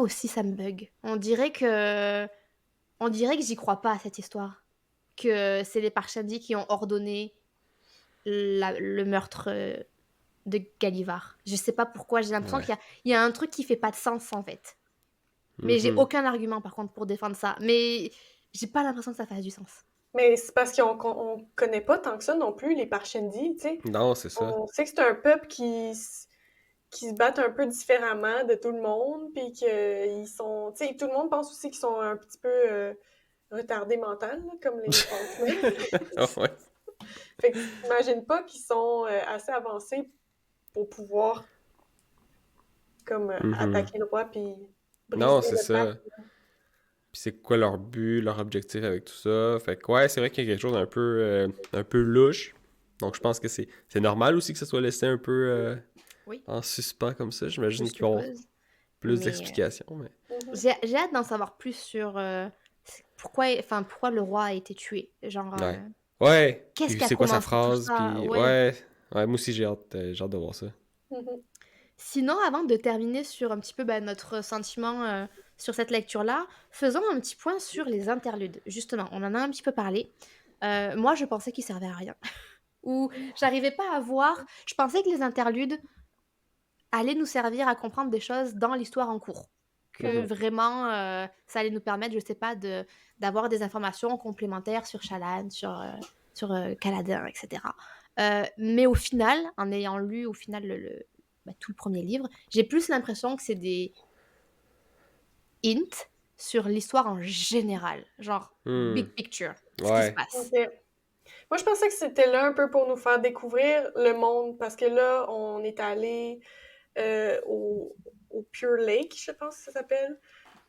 aussi, ça me bug. On dirait que j'y crois pas à cette histoire. Que c'est les Parshendi qui ont ordonné le meurtre de Galivar. Je sais pas pourquoi, j'ai l'impression Ouais. qu'il y a un truc qui fait pas de sens en fait. Mais j'ai Mhm. aucun argument par contre pour défendre ça. Mais j'ai pas l'impression que ça fasse du sens. Mais c'est parce qu'on connaît pas tant que ça non plus, les Parshendi, tu sais. Non, c'est ça. On sait que c'est un peuple qui se battent un peu différemment de tout le monde, puis qu'ils sont... Tu sais, tout le monde pense aussi qu'ils sont un petit peu retardés mentales, là, comme les Falklands. Ah ouais. Fait que t'imagines pas qu'ils sont assez avancés pour pouvoir comme Mhm. attaquer le roi puis briser Non, c'est le pacte. ça. Puis c'est quoi leur but, leur objectif avec tout ça. Fait que ouais, c'est vrai qu'il y a quelque chose un peu louche. Donc je pense que c'est normal aussi que ça soit laissé un peu Oui, en suspens comme ça. je J'imagine qu'ils vont avoir suppose. plus Mais d'explications, mais... Mhm. j'ai hâte d'en savoir plus sur pourquoi le roi a été tué. Genre, Ouais. Ouais! qu'est-ce Puis qui a c'est quoi sa commencé tout phrase, ça? puis Ouais. ouais. Ouais, moi aussi j'ai hâte de voir ça. Mhm. Sinon, avant de terminer sur un petit peu notre sentiment sur cette lecture-là, faisons un petit point sur les interludes. Justement, on en a un petit peu parlé. Moi, je pensais qu'ils servaient à rien. Ou j'arrivais pas à voir. Je pensais que les interludes allaient nous servir à comprendre des choses dans l'histoire en cours. Que Mhm. vraiment, ça allait nous permettre, je sais pas, d'avoir des informations complémentaires sur Shallan, sur Kaladin, etc. Mais au final, en ayant lu au final tout le premier livre, j'ai plus l'impression que c'est des hints sur l'histoire en général. Genre, Hmm. big picture, ce qui se Ouais. passe. Ok. Moi, je pensais que c'était là un peu pour nous faire découvrir le monde, parce que là, on est allé au Pure Lake, je pense que ça s'appelle.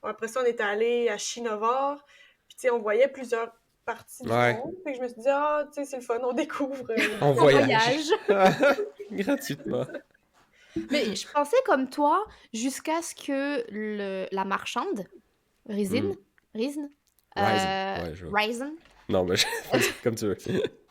Bon, après ça, on est allé à Shinovar, puis tu sais, on voyait plusieurs parties du Ouais. monde. Fait que je me suis dit, ah, tu sais, c'est le fun, on découvre On On différentes... voyage. voyage. Gratuitement. Mais je pensais comme toi jusqu'à ce que la marchande, Rizin, Hmm. Rizn, Ryzen. Ouais, je vois. Ryzen, Non, mais je vais dire comme tu veux.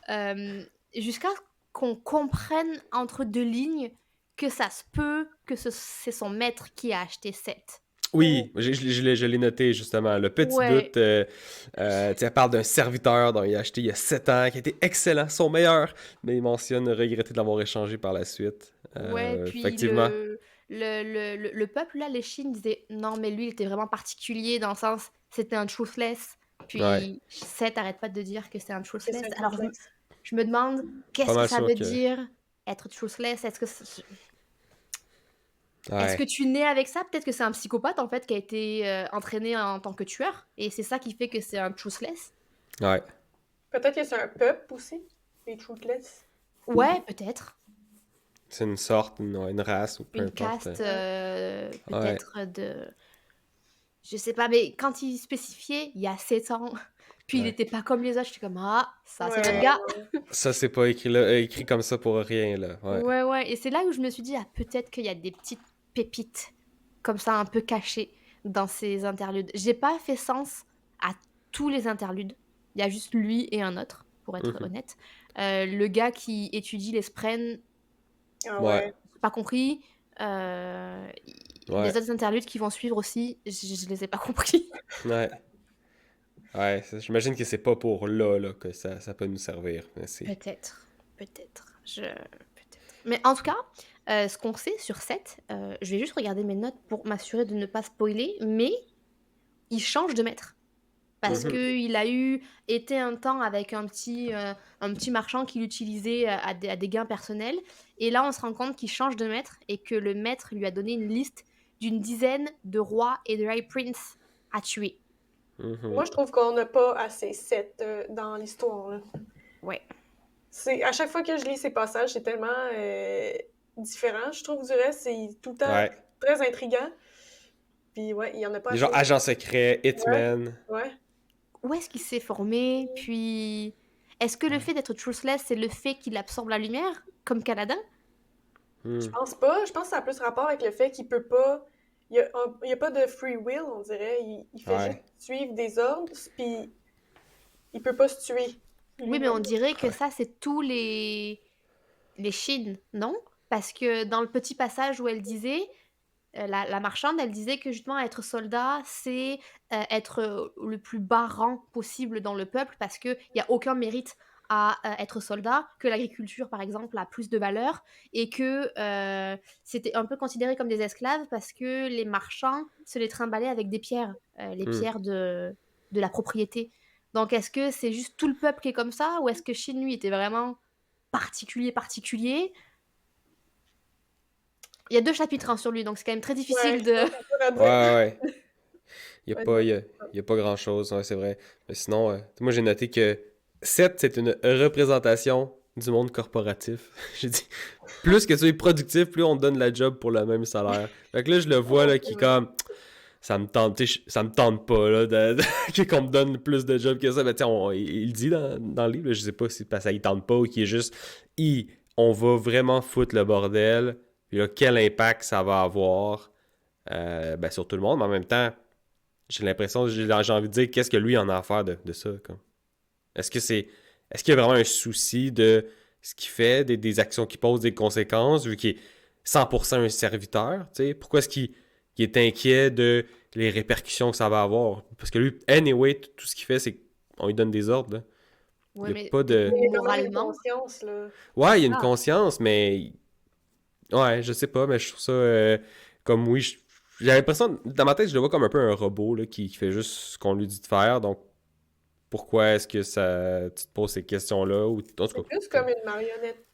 euh, jusqu'à qu'on comprenne entre deux lignes que ça se peut que c'est son maître qui a acheté Seth. Oui, je l'ai noté justement. Le petit Ouais, doute, tu sais, elle parle d'un serviteur dont il a acheté il y a 7 ans, qui était excellent, son meilleur, mais il mentionne regretter de l'avoir échangé par la suite. ouais, puis Effectivement. le peuple, là, les Chines disaient non, mais lui, il était vraiment particulier dans le sens, c'était un truthless. Ouais, Puis Seth arrête pas de dire que c'est un que truthless. c'est un Alors complexe. je me demande, pas qu'est-ce que mal ça sûr veut que. dire être truthless? Est-ce que Ouais, tu nais avec ça? Peut-être que c'est un psychopathe, en fait, qui a été entraîné en tant que tueur, et c'est ça qui fait que c'est un truthless? ouais. Peut-être que c'est un peuple aussi, les Truthless. Ouais, peut-être. C'est une sorte, une race ou peu Une importe. caste, Ouais. Ouais, peut-être je sais pas, mais quand il spécifiait, il y a 7 ans, puis il ouais. était pas comme les autres, j'étais comme: «Ah, ça, c'est notre Ouais, gars!» Ça, c'est pas écrit là, écrit comme ça pour rien, là. Ouais. Ouais, ouais, et c'est là où je me suis dit: «Ah, peut-être qu'il y a des petites pépites, comme ça, un peu cachées dans ces interludes». J'ai pas fait sens à tous les interludes. Il y a juste lui et un autre, pour être Mhm. honnête. Le gars qui étudie les Spren, ah Ouais, ouais. j'ai pas compris. Les ouais, autres interludes qui vont suivre aussi, je les ai pas compris. ouais. Ouais, j'imagine que c'est pas pour là que ça peut nous servir. Mais c'est. Peut-être, peut-être, peut-être. Mais en tout cas, ce qu'on sait sur 7, je vais juste regarder mes notes pour m'assurer de ne pas spoiler, mais il change de maître. Parce Mhm. qu'il a été un temps avec un petit marchand qu'il utilisait à des gains personnels. Et là, on se rend compte qu'il change de maître et que le maître lui a donné une liste d'une dizaine de rois et de high prince à tuer. Mhm. Moi, je trouve qu'on n'a pas assez Seth dans l'histoire, là. Ouais, À chaque fois que je lis ces passages, c'est tellement différent, je trouve, du reste. C'est tout le temps Ouais. très intriguant. Puis ouais, il y en a pas Des genre assez. agent secret, Ouais, Hitman. ouais. où est-ce qu'il s'est formé? Puis, est-ce que le Ouais. fait d'être truthless, c'est le fait qu'il absorbe la lumière, comme Kaladin? Je Hmm. pense pas. Je pense que ça a plus rapport avec le fait qu'il peut pas. Il y a pas de free will, on dirait. Il fait juste Ouais. suivre des ordres, puis il peut pas se tuer Oui, mais on lui-même. dirait que Ouais. ça, c'est tous les Chines, non? Parce que dans le petit passage où elle disait, la marchande, elle disait que justement être soldat, c'est être le plus bas rang possible dans le peuple parce qu'il n'y a aucun mérite à être soldat, que l'agriculture, par exemple, a plus de valeur et que c'était un peu considéré comme des esclaves parce que les marchands se les trimballaient avec des pierres, les Hmm. pierres de la propriété. Donc est-ce que c'est juste tout le peuple qui est comme ça ou est-ce que Shin lui était vraiment particulier? Il y a 2 chapitres, hein, sur lui, donc c'est quand même très Ouais, difficile je de pense que ça Ouais, dire. ouais, ouais. Il n'y a Ouais, pas, y a pas grand-chose, ouais, c'est vrai. Mais sinon, moi j'ai noté que 7, c'est une représentation du monde corporatif. J'ai dit, plus que tu es productif, plus on te donne la job pour le même salaire. Fait que là, je le vois, là, qui est comme, ça me tente, tu sais, ça me tente pas, là, qu'on me donne plus de jobs que ça. Mais tiens, il le dit dans le livre, là, je sais pas si parce que ça il tente pas ou qu'il est juste, on va vraiment foutre le bordel, puis là, quel impact ça va avoir ben, sur tout le monde, mais en même temps, j'ai l'impression, j'ai envie de dire, qu'est-ce que lui en a à faire de ça, comme? Est-ce que c'est, est-ce qu'il y a vraiment un souci de ce qu'il fait, des actions qu'il pose, des conséquences, vu qu'il est 100% un serviteur, tu sais? Pourquoi est-ce qu'il est inquiet de les répercussions que ça va avoir? Parce que lui, anyway, tout ce qu'il fait, c'est qu'on lui donne des ordres, là. Il ouais, n'y a mais pas du coup, de... Il y a quand même une moralement, conscience, là. c'est Ouais, il y a une ça. conscience, mais ouais, je sais pas, mais je trouve ça comme oui. J'ai l'impression, dans ma tête, je le vois comme un peu un robot là, qui fait juste ce qu'on lui dit de faire. Donc, pourquoi est-ce que tu te poses ces questions-là? Ou, en C'est tout plus cas. comme une marionnette.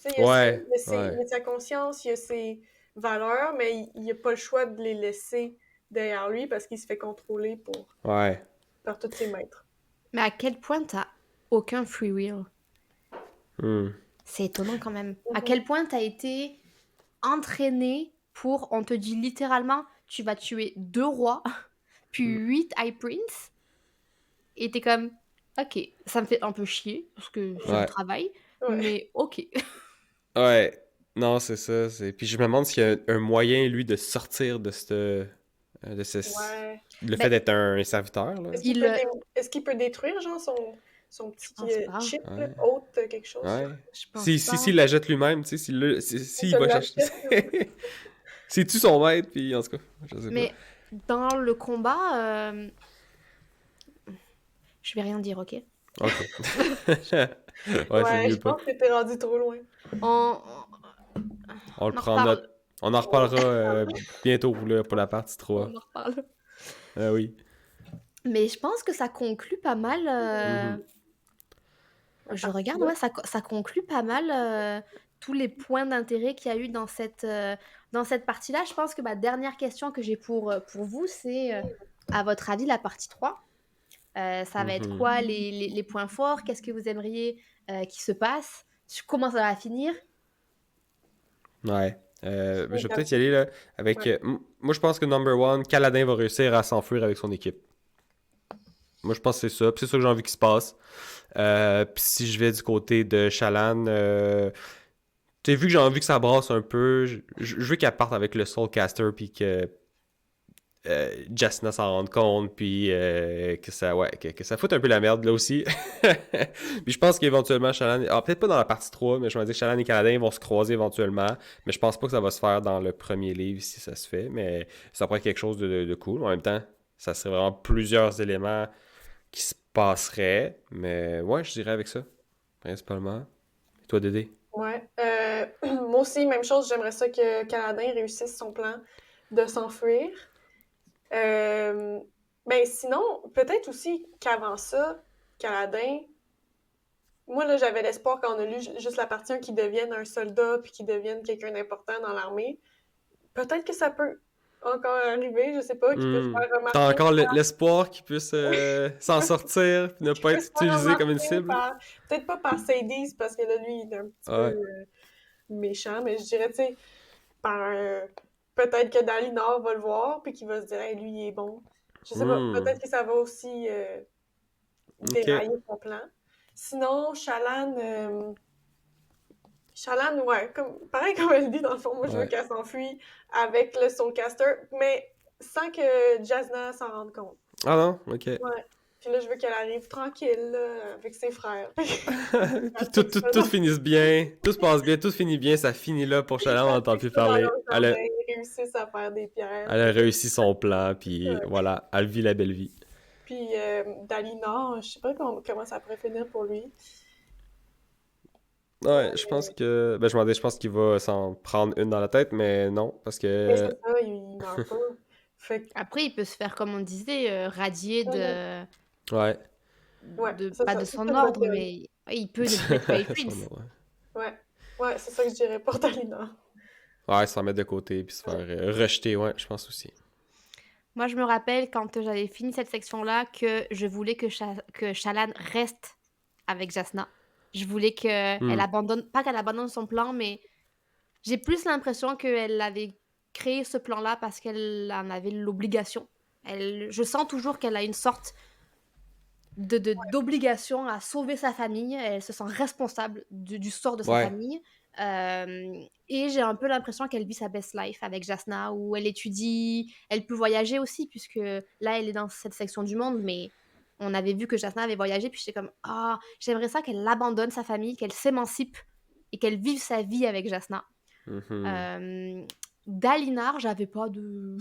Tu sais, Ouais, il ouais, y a sa conscience, il y a ses valeurs, mais il n'y a pas le choix de les laisser derrière lui parce qu'il se fait contrôler ouais. par tous ses maîtres. Mais à quel point t'as aucun free will? Hmm. C'est étonnant quand même. À Mhm. quel point t'as été entraîné pour, on te dit littéralement, tu vas tuer 2 rois, puis 8 High Prince, et t'es comme, ok, ça me fait un peu chier, parce que c'est du Ouais, travail, Ouais. mais ok. ouais. Non, c'est ça. Puis je me demande s'il y a un moyen, lui, de sortir de ce, Ouais. le fait Ben, d'être un serviteur, là. il, Est-ce qu'il peut détruire, genre, son je petit pense pas, chip, là, Ouais, haute quelque chose, là? ouais. je pense S'il pas. la jette lui-même, tu sais, Il s'il se va chercher. l'achète. S'il tue son maître, puis en tout cas, je sais pas. Mais dans le combat, je vais rien dire, ok? Ok. Ouais, c'est Ouais, mieux je pas. pense que t'es rendu trop loin. On, On le on en prend en note. reparle. On en Ouais. reparlera bientôt là, pour la partie On 3. en reparle. Ah oui. Mais je pense que ça conclut pas mal. Mhm. La Je partie regarde, là. ouais, ça conclut pas mal tous les points d'intérêt qu'il y a eu dans cette partie-là. Je pense que ma dernière question que j'ai pour vous, c'est à votre avis, la partie 3 ça va être Mhm. quoi les points forts? Qu'est-ce que vous aimeriez qui se passe? Comment ça va finir? Ouais. Je vais Donc, peut-être y aller là avec. ouais. Moi, je pense que number one, Kaladin va réussir à s'enfuir avec son équipe. Moi, je pense que c'est ça. Puis c'est ça que j'ai envie qu'il se passe. Puis si je vais du côté de Shallan, tu sais, vu que j'ai envie que ça brasse un peu, je veux qu'elle parte avec le Soulcaster, puis que Jasna s'en rende compte, puis que ça, ouais, que ça foute un peu la merde là aussi. Puis je pense qu'éventuellement, Shallan, peut-être pas dans la partie 3, mais je vais dire Shallan et Kaladin vont se croiser éventuellement. Mais je pense pas que ça va se faire dans le premier livre si ça se fait, mais ça pourrait être quelque chose de cool. En même temps, ça serait vraiment plusieurs éléments qui se passeraient. Mais ouais, je dirais avec ça, principalement. Et toi, Dédé? Ouais. Moi aussi, même chose, j'aimerais ça que Caladin réussisse son plan de s'enfuir. Euh, ben sinon, peut-être aussi qu'avant ça, Caladin, moi là j'avais l'espoir quand on a lu juste la partie 1 qu'il devienne un soldat puis qu'il devienne quelqu'un d'important dans l'armée. Peut-être que ça peut encore arriver, je sais pas, qu'il peut se faire T'as remarquer. encore l'espoir qu'il puisse s'en sortir, puis ne Qu'il pas peut être se faire utilisé comme une remarquer cible? par, peut-être pas par Sadie, parce que là lui il est un petit peu Ouais. méchant, mais je dirais, tu sais, par peut-être que Dalinor va le voir, puis qu'il va se dire, hey, lui, il est bon. Je sais pas, Hmm. peut-être que ça va aussi Ok. dérailler son plan. Sinon, Shallan, ouais, pareil comme elle dit, dans le fond, moi, je veux Ouais. qu'elle s'enfuit avec le Soulcaster, mais sans que Jasna s'en rende compte. Ah non? Ok. Ouais. Puis là, je veux qu'elle arrive tranquille, là, avec ses frères. Puis tout finisse bien, tout se passe bien, tout finit bien, ça finit là pour Shallan, on n'entend plus Ça dans leur parler. jardin, ils réussissent à faire des pierres. Elle a Puis, réussi son plan, puis voilà, elle vit la belle vie. puis Dalinor, je sais pas comment ça pourrait finir pour lui. Ouais, je pense que. Ben, je m'en dis, je pense qu'il va s'en prendre une dans la tête, mais non, parce Mais c'est que. ça, il meurt pas. Fait que, Après, il peut se faire, comme on disait, radier mhm. de, Ouais. Ouais, de c'est pas ça. de Ça, son c'est une bonne ordre, théorie. mais ouais, il peut décider de tuer Son Prince. nom, ouais. Ouais. Ouais, c'est ça que je dirais pour Talina. Ouais, s'en mettre de côté puis se faire rejeter, ouais, je pense aussi. Moi, je me rappelle quand j'avais fini cette section-là que je voulais que Shallan reste avec Jasna. Je voulais qu'elle Hmm. abandonne, pas qu'elle abandonne son plan, mais j'ai plus l'impression qu'elle avait créé ce plan-là parce qu'elle en avait l'obligation. Je sens toujours qu'elle a une sorte d'obligation à sauver sa famille. Elle se sent responsable du sort de sa Ouais. famille. Et j'ai un peu l'impression qu'elle vit sa best life avec Jasna, où elle étudie, elle peut voyager aussi, puisque là, elle est dans cette section du monde, mais on avait vu que Jasna avait voyagé, puis j'étais comme, ah, j'aimerais ça qu'elle abandonne sa famille, qu'elle s'émancipe et qu'elle vive sa vie avec Jasna. Mhm. Euh, Dalinar, j'avais pas de...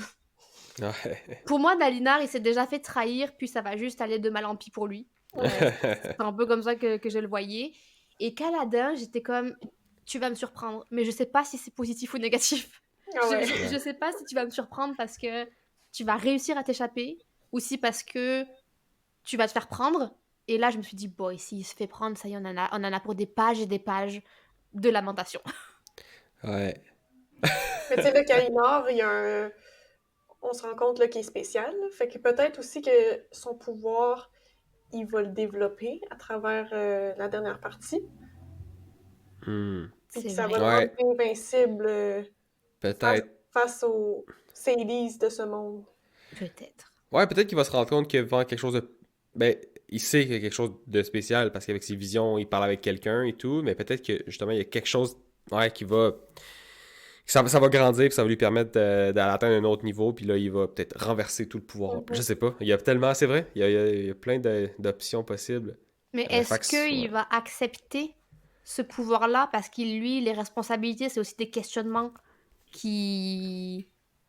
Ouais. Pour moi, Dalinar, il s'est déjà fait trahir, puis ça va juste aller de mal en pis pour lui. C'est un peu comme ça que je le voyais. Et Kaladin, j'étais comme, tu vas me surprendre, mais je sais pas si c'est positif ou négatif. Ah ouais. Je sais pas si tu vas me surprendre parce que tu vas réussir à t'échapper, ou si parce que tu vas te faire prendre. Et là, je me suis dit, boy, s'il se fait prendre, ça y est, on en a pour des pages et des pages de lamentation. Ouais. Mais tu sais, le Kalimar, il y a un... On se rend compte là, qu'il est spécial. Là. Fait que peut-être aussi que son pouvoir, il va le développer à travers la dernière partie. Hmm. Puis que C'est ça va vrai, le rendre Ouais, invincible face, peut-être. face aux Sadies de ce monde. peut-être. Ouais, peut-être qu'il va se rendre compte qu'il vend quelque chose de. Ben, il sait qu'il y a quelque chose de spécial parce qu'avec ses visions, il parle avec quelqu'un et tout, mais peut-être que justement, il y a quelque chose ouais, qui va. Ça va grandir puis ça va lui permettre d'aller atteindre un autre niveau, puis là, il va peut-être renverser tout le pouvoir. Je Mhm. sais pas. Il y a tellement. C'est vrai, il y a plein d'options possibles. Mais Fait est-ce que, ouais. qu'il va accepter ce pouvoir-là parce qu'il, lui, les responsabilités, c'est aussi des questionnements qui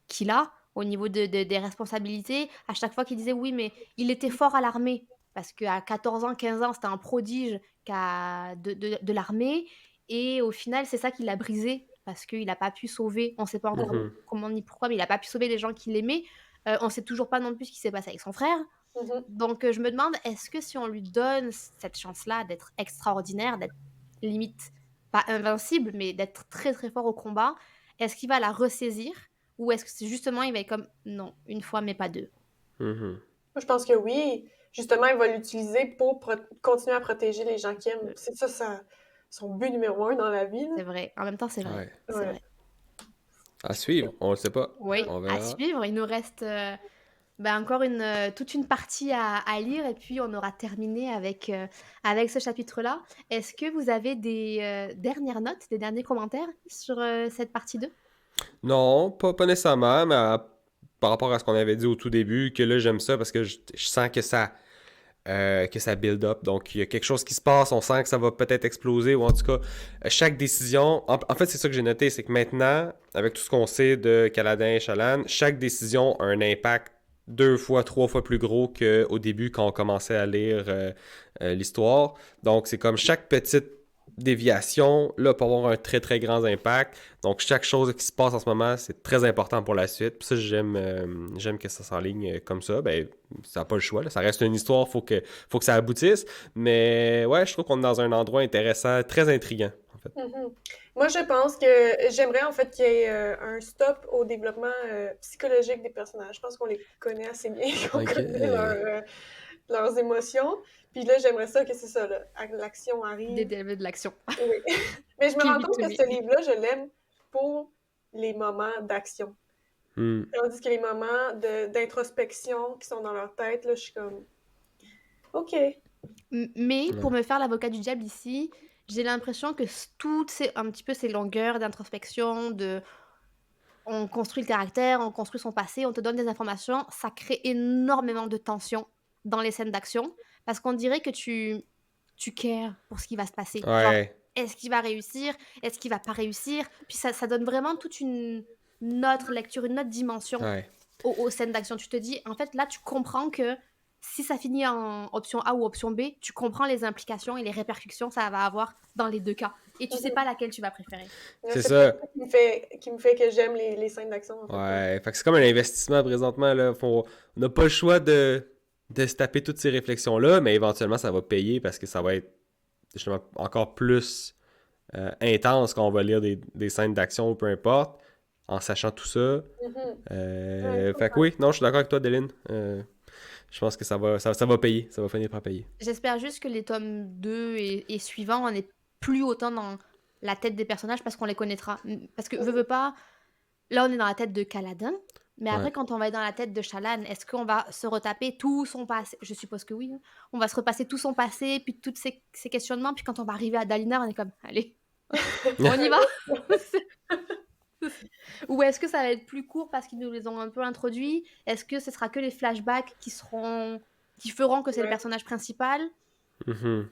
qu'il a au niveau des responsabilités. À chaque fois qu'il disait oui, mais il était fort à l'armée. Parce qu'à 14 ans, 15 ans, c'était un prodige de l'armée. Et au final, c'est ça qui l'a brisé. Parce qu'il n'a pas pu sauver, on ne sait pas encore Mhm. comment ni pourquoi, mais il n'a pas pu sauver les gens qu'il aimait. On ne sait toujours pas non plus ce qui s'est passé avec son frère. Mhm. Donc, je me demande, est-ce que si on lui donne cette chance-là d'être extraordinaire, d'être limite pas invincible, mais d'être très très fort au combat, est-ce qu'il va la ressaisir ou est-ce que c'est justement il va être comme non, une fois mais pas deux? Mhm. Moi, je pense que oui. Justement, il va l'utiliser pour continuer à protéger les gens qui aiment. Euh, C'est ça, son but numéro un dans la vie. Là. C'est vrai. En même temps, c'est vrai. Ouais. C'est Ouais. vrai. À suivre, on le sait pas. Oui, On à verra. suivre. Il nous reste encore toute une partie à lire et puis on aura terminé avec ce chapitre-là. Est-ce que vous avez des dernières notes, des derniers commentaires sur cette partie 2? Non, pas nécessairement, mais par rapport à ce qu'on avait dit au tout début, que là j'aime ça parce que je sens que ça build up. Donc il y a quelque chose qui se passe, on sent que ça va peut-être exploser, ou en tout cas, chaque décision. En fait, c'est ça que j'ai noté, c'est que maintenant, avec tout ce qu'on sait de Kaladin et Shallan, chaque décision a un impact 2 fois, 3 fois plus gros qu'au début quand on commençait à lire l'histoire. Donc c'est comme chaque petite déviation, là, peut avoir un très très grand impact. Donc chaque chose qui se passe en ce moment, c'est très important pour la suite. Puis ça, j'aime que ça s'enligne comme ça. Ben, ça n'a pas le choix, là. Ça reste une histoire, faut que ça aboutisse. Mais ouais, je trouve qu'on est dans un endroit intéressant, très intriguant, en fait. Mhm. Moi, je pense que j'aimerais en fait qu'il y ait un stop au développement psychologique des personnages. Je pense qu'on les connaît assez bien, qu'on Ok. connaît leurs émotions. Puis là, j'aimerais ça que c'est ça, là, l'action Des arrive. débuts de l'action. Oui. Mais je me Give rends it compte to que me. ce livre-là, je l'aime pour les moments d'action. Hmm. Tandis que les moments d'introspection qui sont dans leur tête, là, je suis comme, OK. Mais pour Ouais. me faire l'avocat du diable ici, j'ai l'impression que toutes un petit peu ces longueurs d'introspection, on construit le caractère, on construit son passé, on te donne des informations, ça crée énormément de tension dans les scènes d'action parce qu'on dirait que tu cares pour ce qui va se passer. Genre, Ouais. est-ce qu'il va réussir? Est-ce qu'il va pas réussir? Puis ça donne vraiment toute une autre lecture, une autre dimension Ouais. aux scènes d'action. Tu te dis, en fait, là, tu comprends que si ça finit en option A ou option B, tu comprends les implications et les répercussions que ça va avoir dans les deux cas. Et tu sais Mhm. pas laquelle tu vas préférer. C'est C'est peut-être ça. ça qui me fait que j'aime les scènes d'action, en fait. Ouais. Fait que c'est comme un investissement présentement, là. On n'a pas le choix de se taper toutes ces réflexions-là, mais éventuellement, ça va payer parce que ça va être justement encore plus intense quand on va lire des scènes d'action ou peu importe, en sachant tout ça. Mhm. Ouais, je Fait que comprends. oui, non, je suis d'accord avec toi, Deline. Je pense que ça va payer. Ça va finir par payer. J'espère juste que les tomes 2 et suivants, on n'est plus autant dans la tête des personnages parce qu'on les connaîtra. Parce que, veux pas, là, on est dans la tête de Kaladin, mais Ouais. après, quand on va être dans la tête de Shallan, est-ce qu'on va se retaper tout son passé? Je suppose que oui, hein. On va se repasser tout son passé, puis tous ses questionnements, puis quand on va arriver à Dalinar, on est comme, allez, on y va? Ou est-ce que ça va être plus court parce qu'ils nous les ont un peu introduits? Est-ce que ce sera que les flashbacks qui feront que c'est le Ouais. personnage principal? Mhm.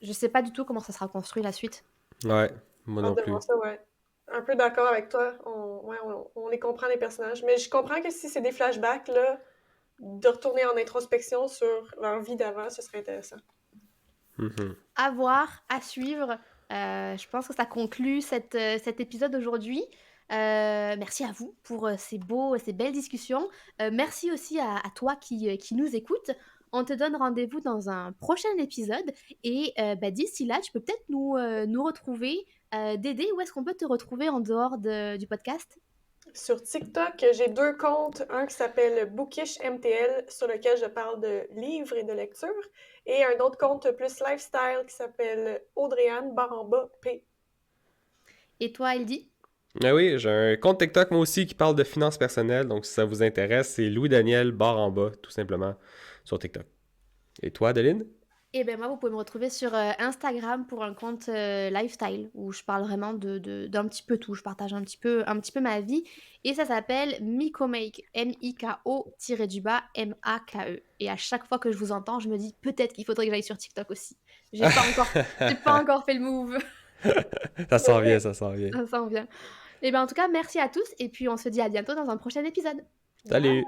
Je sais pas du tout comment ça sera construit la suite. Ouais, moi non Hâte de plus. voir ça, ouais. Un peu d'accord avec toi. On les comprend, les personnages. Mais je comprends que si c'est des flashbacks, là, de retourner en introspection sur leur vie d'avant, ce serait intéressant. Mhm. À voir, à suivre. Je pense que ça conclut cet épisode aujourd'hui. Merci à vous pour ces belles discussions. Merci aussi à toi qui nous écoute. On te donne rendez-vous dans un prochain épisode. Et d'ici là, tu peux peut-être nous retrouver. Dédé, où est-ce qu'on peut te retrouver en dehors du podcast? Sur TikTok, j'ai 2 comptes. Un qui s'appelle Bookish MTL, sur lequel je parle de livres et de lecture. Et un autre compte plus lifestyle qui s'appelle Audrey-Anne Baramba P. Et toi, Elodie? Ah oui, j'ai un compte TikTok moi aussi qui parle de finances personnelles, donc si ça vous intéresse, c'est Louis-Daniel barre en bas, tout simplement, sur TikTok. Et toi, Adeline? Et ben moi, vous pouvez me retrouver sur Instagram pour un compte lifestyle où je parle vraiment d'un petit peu tout. Je partage un petit peu ma vie. Et ça s'appelle Mikomake, Miko-du-bas Make. Et à chaque fois que je vous entends, je me dis peut-être qu'il faudrait que j'aille sur TikTok aussi. J'ai pas encore fait le move. Ça s'en vient, ça s'en vient. Ça s'en vient. Et ben en tout cas, merci à tous. Et puis on se dit à bientôt dans un prochain épisode. Bye! Salut!